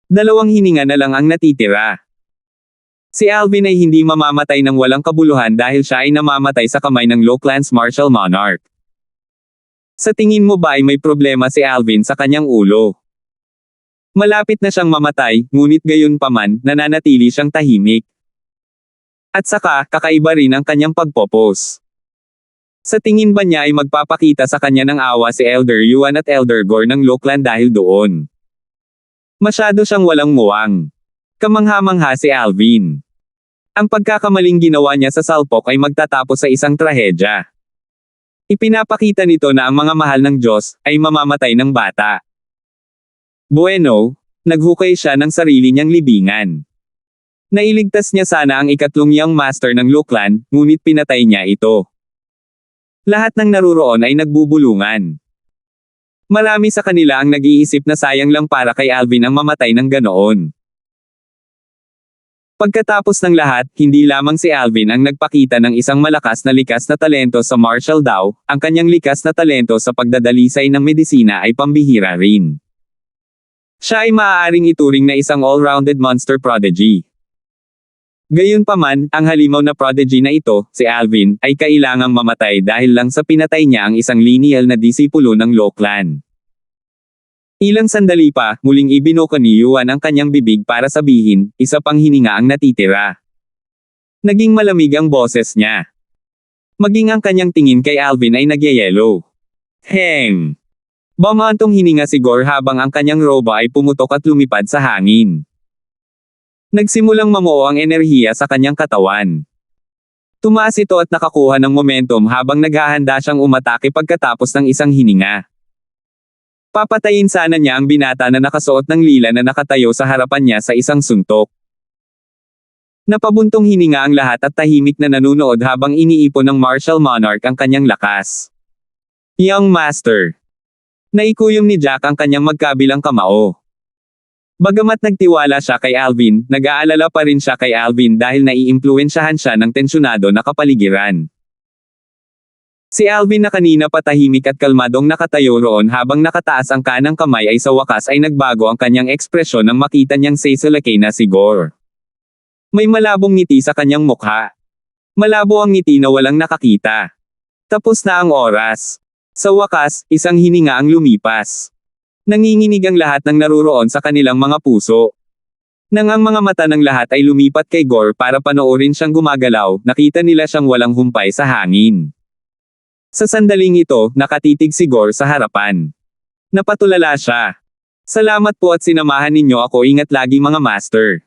2 hininga na lang ang natitira. Si Alvin ay hindi mamamatay ng walang kabuluhan dahil siya ay namamatay sa kamay ng Law Clan's Martial Monarch. Sa tingin mo ba ay may problema si Alvin sa kanyang ulo? Malapit na siyang mamatay, ngunit gayon paman, nananatili siyang tahimik. At saka, kakaiba rin ang kanyang pagpopose. Sa tingin ba niya ay magpapakita sa kanya ng awa si Elder Yuan at Elder Gore ng Law Clan dahil doon? Masyado siyang walang muwang. Kamangha-mangha si Alvin. Ang pagkakamaling ginawa niya sa salpok ay magtatapos sa isang trahedya. Ipinapakita nito na ang mga mahal ng Diyos ay mamamatay ng bata. Bueno, naghukay siya ng sarili niyang libingan. Nailigtas niya sana ang 3 young master ng Law Clan, ngunit pinatay niya ito. Lahat ng naruroon ay nagbubulungan. Marami sa kanila ang nag-iisip na sayang lang para kay Alvin ang mamatay ng ganoon. Pagkatapos ng lahat, hindi lamang si Alvin ang nagpakita ng isang malakas na likas na talento sa martial daw, ang kanyang likas na talento sa pagdadalisay ng medisina ay pambihira rin. Siya ay maaaring ituring na isang all-rounded monster prodigy. Gayunpaman, ang halimaw na prodigy na ito, si Alvin, ay kailangang mamatay dahil lang sa pinatay niya ang isang lineal na disipulo ng Law Clan. Ilang sandali pa, muling ibinuko ni Yuan ang kanyang bibig para sabihin, isa pang hininga ang natitira. Naging malamig ang boses niya. Maging ang kanyang tingin kay Alvin ay nagyayelo. Heng! Bumantong hininga si Gore habang ang kanyang roba ay pumutok at lumipad sa hangin. Nagsimulang mamuo ang enerhiya sa kanyang katawan. Tumaas ito at nakakuha ng momentum habang naghahanda siyang umatake pagkatapos ng isang hininga. Papatayin sana niya ang binata na nakasuot ng lila na nakatayo sa harapan niya sa isang suntok. Napabuntong hininga ang lahat at tahimik na nanunood habang iniipon ng martial monarch ang kanyang lakas. Young Master. Naikuyom ni Jack ang kanyang magkabilang kamao. Bagamat nagtiwala siya kay Alvin, nag-aalala pa rin siya kay Alvin dahil naiimpluwensyahan siya ng tensyonado na kapaligiran. Si Alvin na kanina patahimik at kalmadong nakatayo roon habang nakataas ang kanang kamay ay sa wakas ay nagbago ang kanyang ekspresyon nang makita niyang saisalakay na si Gore. May malabong ngiti sa kanyang mukha. Malabo ang ngiti na walang nakakita. Tapos na ang oras. Sa wakas, isang hininga ang lumipas. Nanginginig ang lahat ng naruroon sa kanilang mga puso. Nang ang mga mata ng lahat ay lumipat kay Gore para panoorin siyang gumagalaw, nakita nila siyang walang humpay sa hangin. Sa sandaling ito, nakatitig si Gore sa harapan. Napatulala siya. Salamat po at sinamahan ninyo ako, ingat lagi mga master.